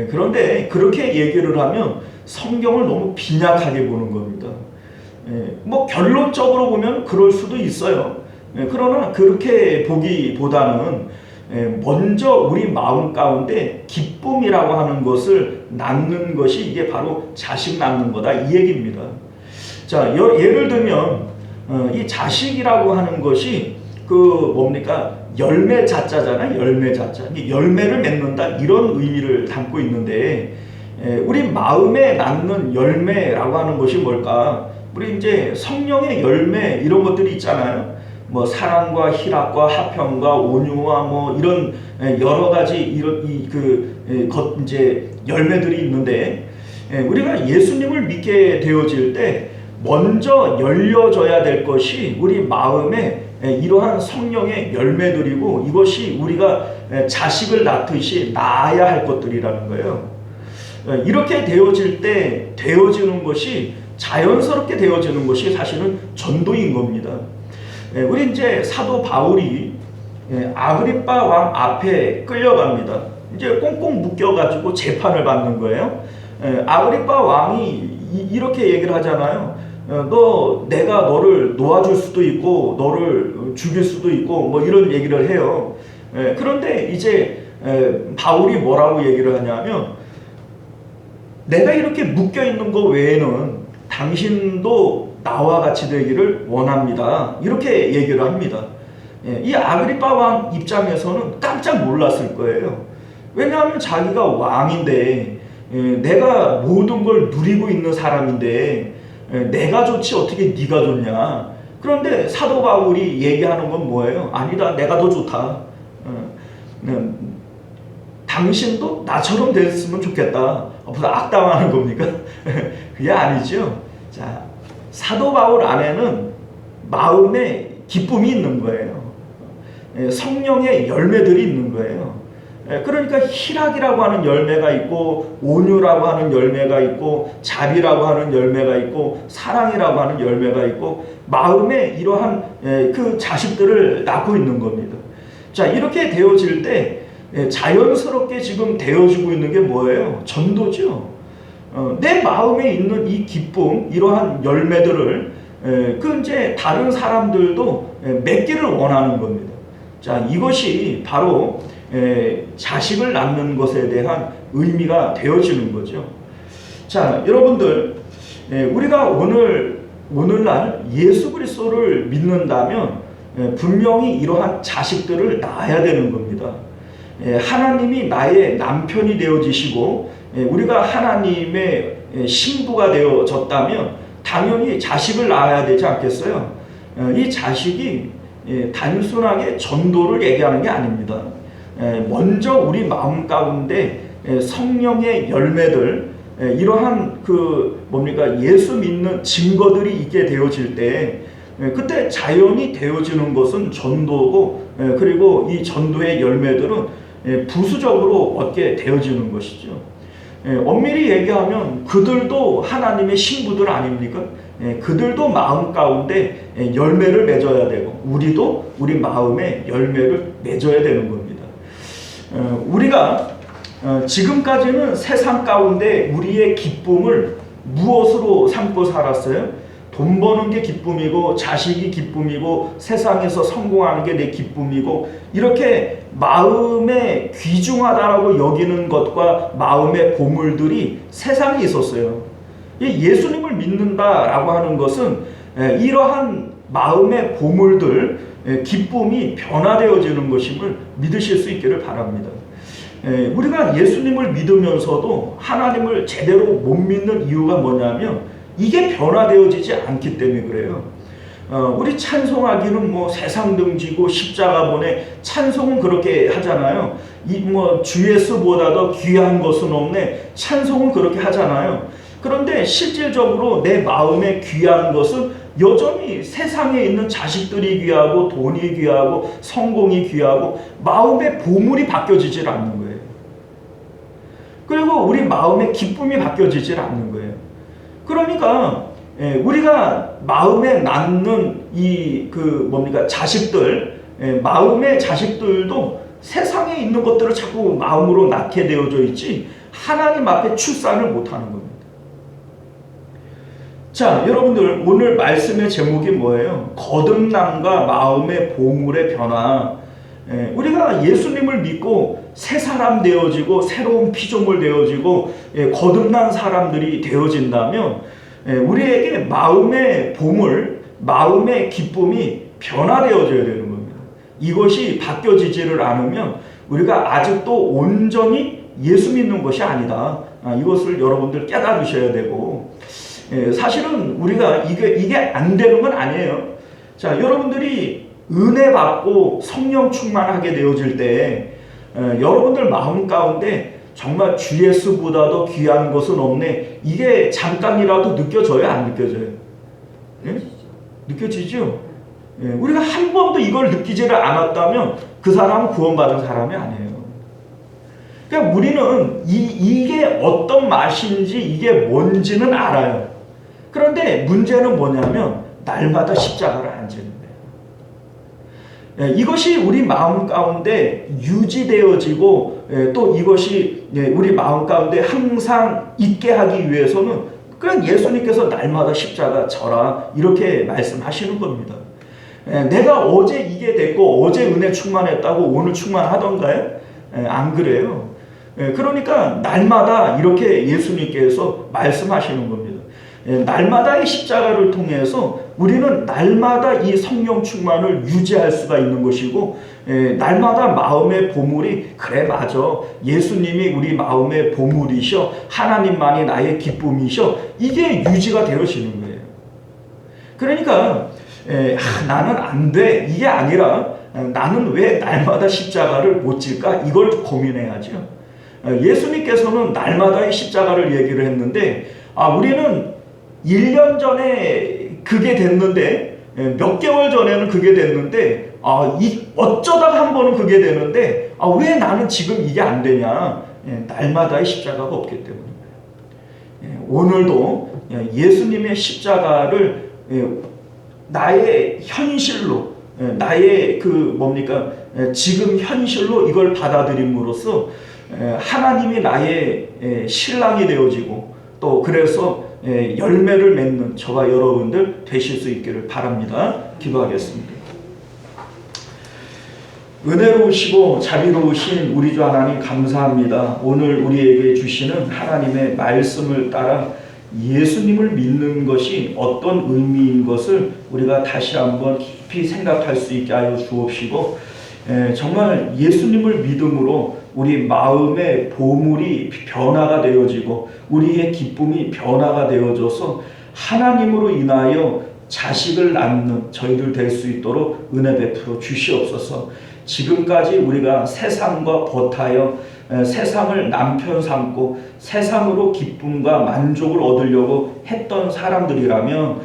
그런데 그렇게 얘기를 하면 성경을 너무 빈약하게 보는 겁니다. 뭐 결론적으로 보면 그럴 수도 있어요. 그러나 그렇게 보기보다는 먼저 우리 마음 가운데 기쁨이라고 하는 것을 낳는 것이 이게 바로 자식 낳는 거다 이 얘기입니다. 자, 예를 들면 이 자식이라고 하는 것이 그 뭡니까? 열매 자자잖아요. 열매 자자. 열매를 맺는다 이런 의미를 담고 있는데, 우리 마음에 낳는 열매라고 하는 것이 뭘까? 우리 이제 성령의 열매 이런 것들이 있잖아요. 뭐 사랑과 희락과 화평과 온유와 뭐 이런 여러 가지 이런 이제 열매들이 있는데, 우리가 예수님을 믿게 되어질 때 먼저 열려져야 될 것이 우리 마음에 이러한 성령의 열매들이고, 이것이 우리가 자식을 낳듯이 낳아야 할 것들이라는 거예요. 이렇게 되어질 때 되어지는 것이 자연스럽게 되어지는 것이 사실은 전도인 겁니다. 우리 이제 사도 바울이 아그리빠 왕 앞에 끌려갑니다. 이제 꽁꽁 묶여가지고 재판을 받는 거예요. 아그리빠 왕이 이렇게 얘기를 하잖아요. 내가 너를 놓아줄 수도 있고 너를 죽일 수도 있고 뭐 이런 얘기를 해요. 그런데 이제 바울이 뭐라고 얘기를 하냐면, 내가 이렇게 묶여 있는 거 외에는 당신도 나와 같이 되기를 원합니다. 이렇게 얘기를 합니다. 이 아그리빠 왕 입장에서는 깜짝 놀랐을 거예요. 왜냐하면 자기가 왕인데, 내가 모든 걸 누리고 있는 사람인데 내가 좋지 어떻게 네가 좋냐. 그런데 사도 바울이 얘기하는 건 뭐예요? 아니다, 내가 더 좋다. 당신도 나처럼 됐으면 좋겠다. 무슨 악당하는 겁니까? 그게 아니죠. 자, 사도 바울 안에는 마음에 기쁨이 있는 거예요. 성령의 열매들이 있는 거예요. 그러니까 희락이라고 하는 열매가 있고, 온유라고 하는 열매가 있고, 자비라고 하는 열매가 있고, 사랑이라고 하는 열매가 있고, 마음에 이러한 그 자식들을 낳고 있는 겁니다. 자, 이렇게 되어질 때 자연스럽게 지금 되어지고 있는 게 뭐예요? 전도죠. 내 마음에 있는 이 기쁨, 이러한 열매들을 이제 다른 사람들도 맺기를 원하는 겁니다. 자, 이것이 바로 자식을 낳는 것에 대한 의미가 되어지는 거죠. 자, 여러분들, 우리가 오늘날 예수 그리스도를 믿는다면 분명히 이러한 자식들을 낳아야 되는 겁니다. 하나님이 나의 남편이 되어지시고 우리가 하나님의 신부가 되어졌다면 당연히 자식을 낳아야 되지 않겠어요? 이 자식이 단순하게 전도를 얘기하는 게 아닙니다. 먼저 우리 마음 가운데 성령의 열매들, 이러한 예수 믿는 증거들이 있게 되어질 때, 그때 자연이 되어지는 것은 전도고, 그리고 이 전도의 열매들은 부수적으로 얻게 되어지는 것이죠. 엄밀히 얘기하면 그들도 하나님의 신부들 아닙니까? 그들도 마음 가운데 열매를 맺어야 되고, 우리도 우리 마음에 열매를 맺어야 되는 겁니다. 우리가 지금까지는 세상 가운데 우리의 기쁨을 무엇으로 삼고 살았어요? 돈 버는 게 기쁨이고 자식이 기쁨이고 세상에서 성공하는 게 내 기쁨이고 이렇게 마음에 귀중하다라고 여기는 것과 마음의 보물들이 세상에 있었어요. 예수님을 믿는다라고 하는 것은 이러한 마음의 보물들, 기쁨이 변화되어지는 것임을 믿으실 수 있기를 바랍니다. 우리가 예수님을 믿으면서도 하나님을 제대로 못 믿는 이유가 뭐냐면 이게 변화되어지지 않기 때문에 그래요. 우리 찬송하기는 뭐 세상 등지고 십자가 보내 찬송은 그렇게 하잖아요. 주 예수보다 더 귀한 것은 없네 찬송은 그렇게 하잖아요. 그런데 실질적으로 내 마음에 귀한 것은 여전히 세상에 있는 자식들이 귀하고 돈이 귀하고 성공이 귀하고 마음의 보물이 바뀌어지질 않는 거예요. 그리고 우리 마음의 기쁨이 바뀌어지질 않는 거예요. 그러니까 우리가 마음에 낳는 자식들, 마음의 자식들도 세상에 있는 것들을 자꾸 마음으로 낳게 되어져 있지 하나님 앞에 출산을 못하는 겁니다. 자, 여러분들 오늘 말씀의 제목이 뭐예요? 거듭남과 마음의 보물의 변화. 우리가 예수님을 믿고 새 사람 되어지고 새로운 피조물 되어지고 거듭난 사람들이 되어진다면 우리에게 마음의 보물, 마음의 기쁨이 변화되어져야 되는 겁니다. 이것이 바뀌어지지를 않으면 우리가 아직도 온전히 예수 믿는 것이 아니다. 이것을 여러분들 깨달으셔야 되고 사실은 우리가 이게 안 되는 건 아니에요. 자, 여러분들이 은혜 받고 성령 충만하게 되어질 때 여러분들 마음 가운데 정말 주 예수보다도 귀한 것은 없네. 이게 잠깐이라도 느껴져요? 안 느껴져요? 네? 느껴지죠? 우리가 한 번도 이걸 느끼지를 않았다면 그 사람은 구원받은 사람이 아니에요. 그러니까 우리는 이게 어떤 맛인지 이게 뭔지는 알아요. 그런데 문제는 뭐냐면 날마다 십자가를 안 지는 거예요. 이것이 우리 마음 가운데 유지되어지고 또 이것이 우리 마음 가운데 항상 있게 하기 위해서는 그냥 예수님께서 날마다 십자가 져라 이렇게 말씀하시는 겁니다. 내가 어제 이게 됐고 어제 은혜 충만했다고 오늘 충만하던가요? 안 그래요. 그러니까 날마다 이렇게 예수님께서 말씀하시는 겁니다. 날마다의 십자가를 통해서 우리는 날마다 이 성령 충만을 유지할 수가 있는 것이고 날마다 마음의 보물이 그래 맞아 예수님이 우리 마음의 보물이셔 하나님만이 나의 기쁨이셔 이게 유지가 되어지는 거예요. 그러니까 나는 안 돼 이게 아니라 나는 왜 날마다 십자가를 못 질까 이걸 고민해야죠. 예수님께서는 날마다의 십자가를 얘기를 했는데 우리는 1년 전에 그게 됐는데 몇 개월 전에는 그게 됐는데 어쩌다가 한 번은 그게 되는데 왜 나는 지금 이게 안 되냐 날마다의 십자가가 없기 때문입니다. 오늘도 예수님의 십자가를 나의 현실로 나의 지금 현실로 이걸 받아들임으로써 하나님이 나의 신랑이 되어지고 또 그래서 열매를 맺는 저와 여러분들 되실 수 있기를 바랍니다. 기도하겠습니다. 은혜로우시고 자비로우신 우리 주 하나님 감사합니다. 오늘 우리에게 주시는 하나님의 말씀을 따라 예수님을 믿는 것이 어떤 의미인 것을 우리가 다시 한번 깊이 생각할 수 있게 하여 주옵시고 정말 예수님을 믿음으로 우리 마음의 보물이 변화가 되어지고 우리의 기쁨이 변화가 되어져서 하나님으로 인하여 자식을 낳는 저희들 될 수 있도록 은혜 베풀어 주시옵소서. 지금까지 우리가 세상과 버타여 세상을 남편 삼고 세상으로 기쁨과 만족을 얻으려고 했던 사람들이라면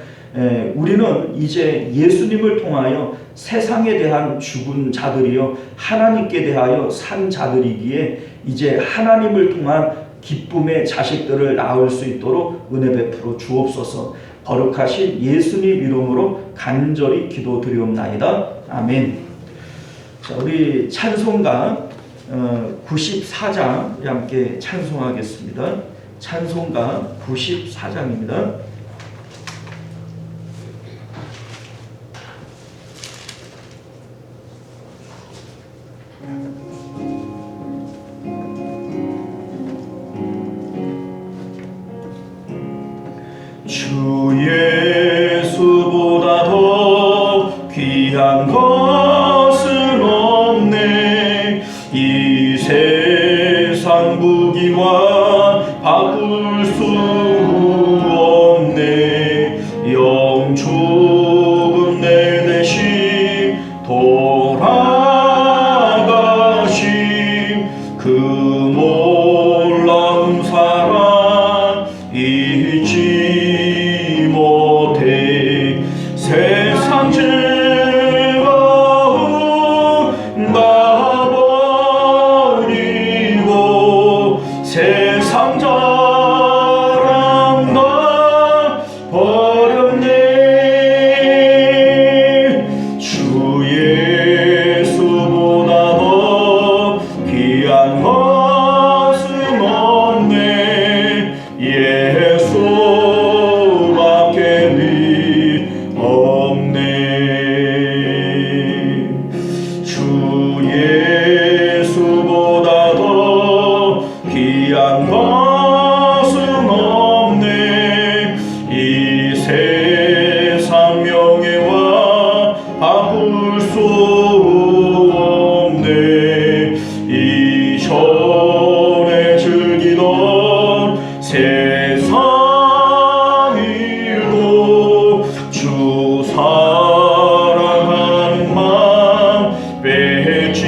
우리는 이제 예수님을 통하여 세상에 대한 죽은 자들이요 하나님께 대하여 산 자들이기에 이제 하나님을 통한 기쁨의 자식들을 낳을 수 있도록 은혜 베풀어 주옵소서. 거룩하신 예수님 이름으로 간절히 기도드리옵나이다. 아멘. 자, 우리 찬송가 94장 함께 찬송하겠습니다. 찬송가 94장입니다. 세상 부귀와 바꿀 수 없네. 영축은 내 대신 돌아가심. 그 놀라운 사랑 잊지 못해. 세상 즐거움 다 버리고 세상 자랑 다 버렸네. 주 예수보다 더 귀한 것은 없네. 예수밖에 없네. 주 예수보다 더 귀한 것은 없네. 이 세상 명예와 바꿀 수 없네. 이전에 즐기던 세상 일도 주 사랑하는 마음 빼지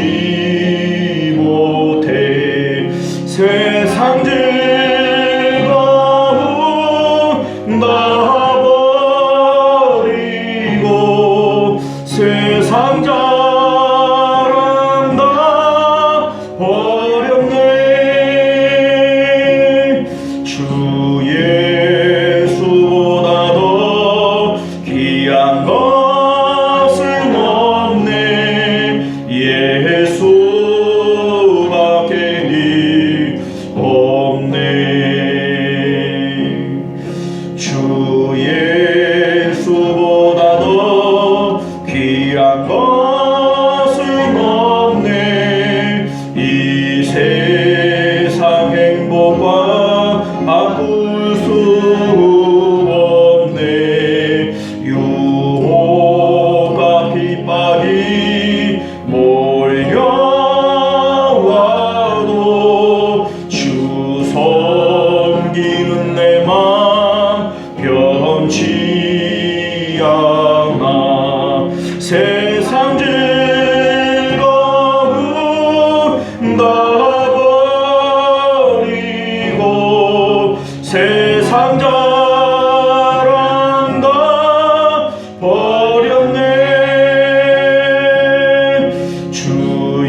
못해. 세상 즐거움 다 버리고 세상 자랑 다 버렸네. 주 예수보다 더 귀한 것은 없네. 예수밖에 없네. 주 예수보다 더 귀한 것은 없네. 이 세상 행복과 바꿀 수 없네. 유혹과 핍박이 몰려와도 주 섬기는 내 맘 변치 않아. 세상 즐거움 다 버리고 세상 자랑 다 버렸네. 주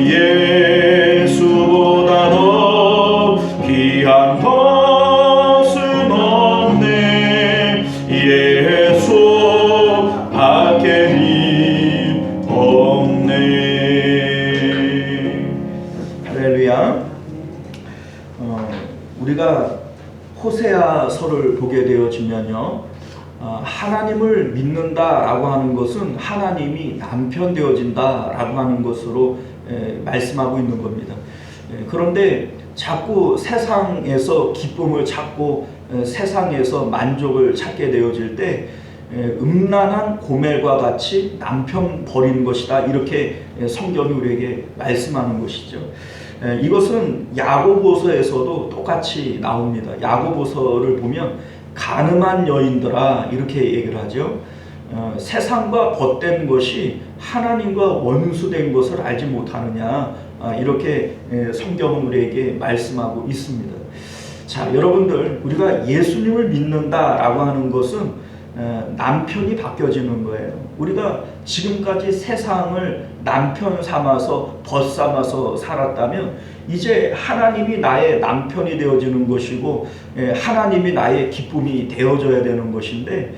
예수보다 더 귀한 것은 없네. 예수밖에 없네. 할렐루야. 우리가 호세아서를 보게 되어지면요, 하나님을 믿는다라고 하는 것은 하나님이 남편 되어진다라고 하는 것으로 말씀하고 있는 겁니다. 그런데 자꾸 세상에서 기쁨을 찾고 세상에서 만족을 찾게 되어질 때 음란한 고멜과 같이 남편 버리는 것이다, 이렇게 성경이 우리에게 말씀하는 것이죠. 이것은 야고보서에서도 똑같이 나옵니다. 야고보서를 보면 가늠한 여인들아, 이렇게 얘기를 하죠. 세상과 벗된 것이 하나님과 원수된 것을 알지 못하느냐, 이렇게 성경은 우리에게 말씀하고 있습니다. 자, 여러분들, 우리가 예수님을 믿는다라고 하는 것은 남편이 바뀌어지는 거예요. 우리가 지금까지 세상을 남편 삼아서 벗삼아서 살았다면 이제 하나님이 나의 남편이 되어지는 것이고 하나님이 나의 기쁨이 되어져야 되는 것인데,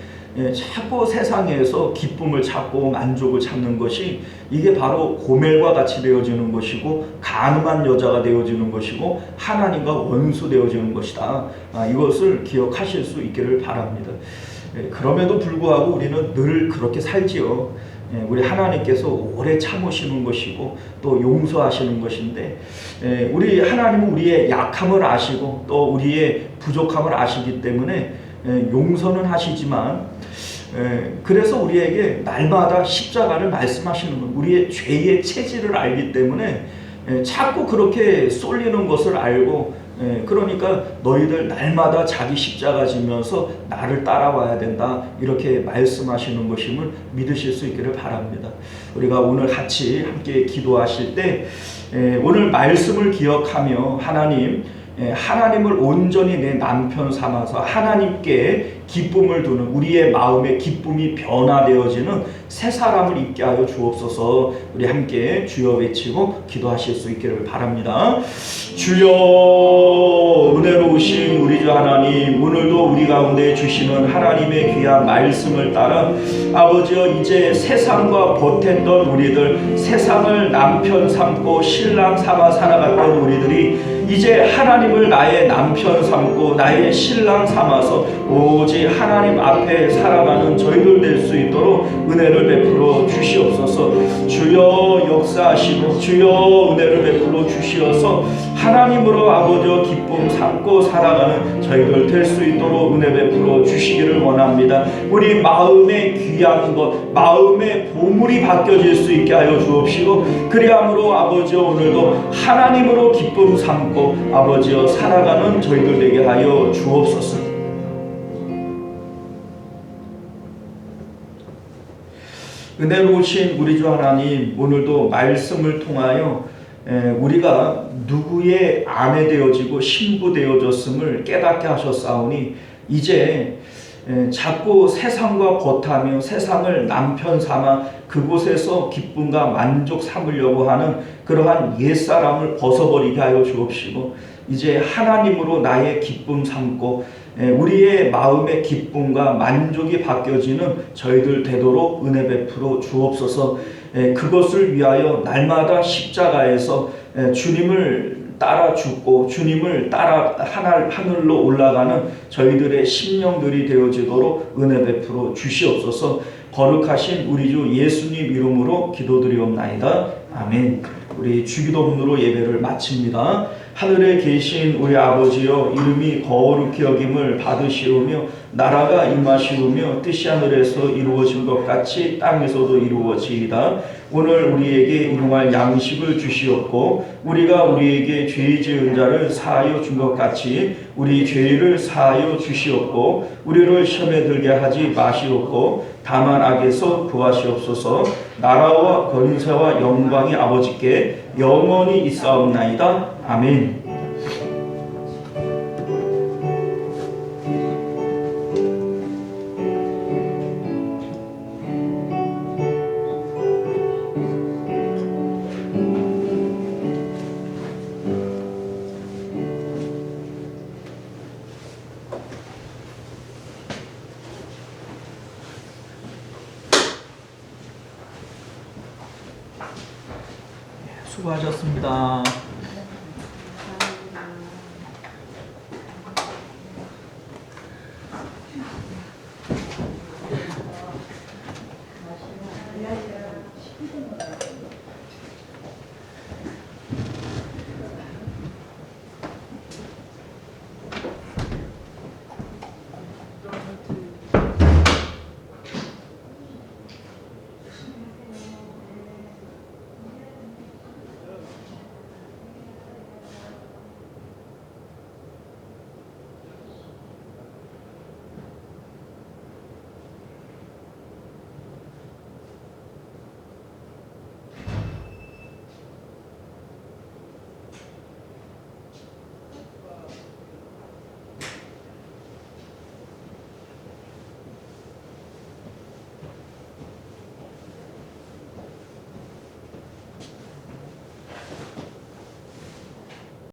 자꾸 세상에서 기쁨을 찾고 만족을 찾는 것이 이게 바로 고멜과 같이 되어지는 것이고 간음한 여자가 되어지는 것이고 하나님과 원수 되어지는 것이다. 이것을 기억하실 수 있기를 바랍니다. 그럼에도 불구하고 우리는 늘 그렇게 살지요. 우리 하나님께서 오래 참으시는 것이고 또 용서하시는 것인데, 우리 하나님은 우리의 약함을 아시고 또 우리의 부족함을 아시기 때문에 용서는 하시지만, 그래서 우리에게 날마다 십자가를 말씀하시는 것, 우리의 죄의 체질을 알기 때문에 자꾸 그렇게 쏠리는 것을 알고, 그러니까 너희들 날마다 자기 십자가 지면서 나를 따라와야 된다, 이렇게 말씀하시는 것임을 믿으실 수 있기를 바랍니다. 우리가 오늘 같이 함께 기도하실 때 오늘 말씀을 기억하며 하나님을 온전히 내 남편 삼아서 하나님께 기쁨을 두는, 우리의 마음의 기쁨이 변화되어지는 새 사람을 입게 하여 주옵소서. 우리 함께 주여 외치고 기도하실 수 있기를 바랍니다. 주여, 은혜로우신 우리 주 하나님, 오늘도 우리 가운데 주시는 하나님의 귀한 말씀을 따라 아버지여, 이제 세상과 보탰던 우리들, 세상을 남편 삼고 신랑 삼아 살아갔던 우리들이 이제 하나님을 나의 남편 삼고 나의 신랑 삼아서 오직 하나님 앞에 살아가는 저희들 될 수 있도록 은혜를 베풀어 주시옵소서. 주여 역사하시고 주여 은혜를 베풀어 주시어서 하나님으로 아버지여 기쁨 삼고 살아가는 저희들 될 수 있도록 은혜 베풀어 주시기를 원합니다. 우리 마음의 귀한 것, 마음의 보물이 바뀌어질 수 있게 하여 주옵시고, 그리함으로 아버지여 오늘도 하나님으로 기쁨 삼고 아버지여 살아가는 저희들 되게 하여 주옵소서. 은혜로우신 우리 주 하나님, 오늘도 말씀을 통하여 우리가 누구의 아내 되어지고 신부 되어졌음을 깨닫게 하셨사오니, 이제 자꾸 세상과 벗하며 세상을 남편 삼아 그곳에서 기쁨과 만족 삼으려고 하는 그러한 옛사람을 벗어버리게 하여 주옵시고, 이제 하나님으로 나의 기쁨 삼고 우리의 마음의 기쁨과 만족이 바뀌어지는 저희들 되도록 은혜 베풀어 주옵소서. 그것을 위하여 날마다 십자가에서 주님을 따라 죽고 주님을 따라 하늘로 올라가는 저희들의 심령들이 되어지도록 은혜 베풀어 주시옵소서. 거룩하신 우리 주 예수님 이름으로 기도드리옵나이다. 아멘. 우리 주기도문으로 예배를 마칩니다. 하늘에 계신 우리 아버지여, 이름이 거룩히 여김을 받으시오며 나라가 임하시오며 뜻이 하늘에서 이루어진 것 같이 땅에서도 이루어지이다. 오늘 우리에게 일용할 양식을 주시옵고 우리가 우리에게 죄 지은 자를 사하여 준 것 같이 우리 죄를 사하여 주시옵고 우리를 시험에 들게 하지 마시옵고 다만 악에서 구하시옵소서. 나라와 권세와 영광이 아버지께 영원히 있사옵나이다. 아멘. 수고하셨습니다.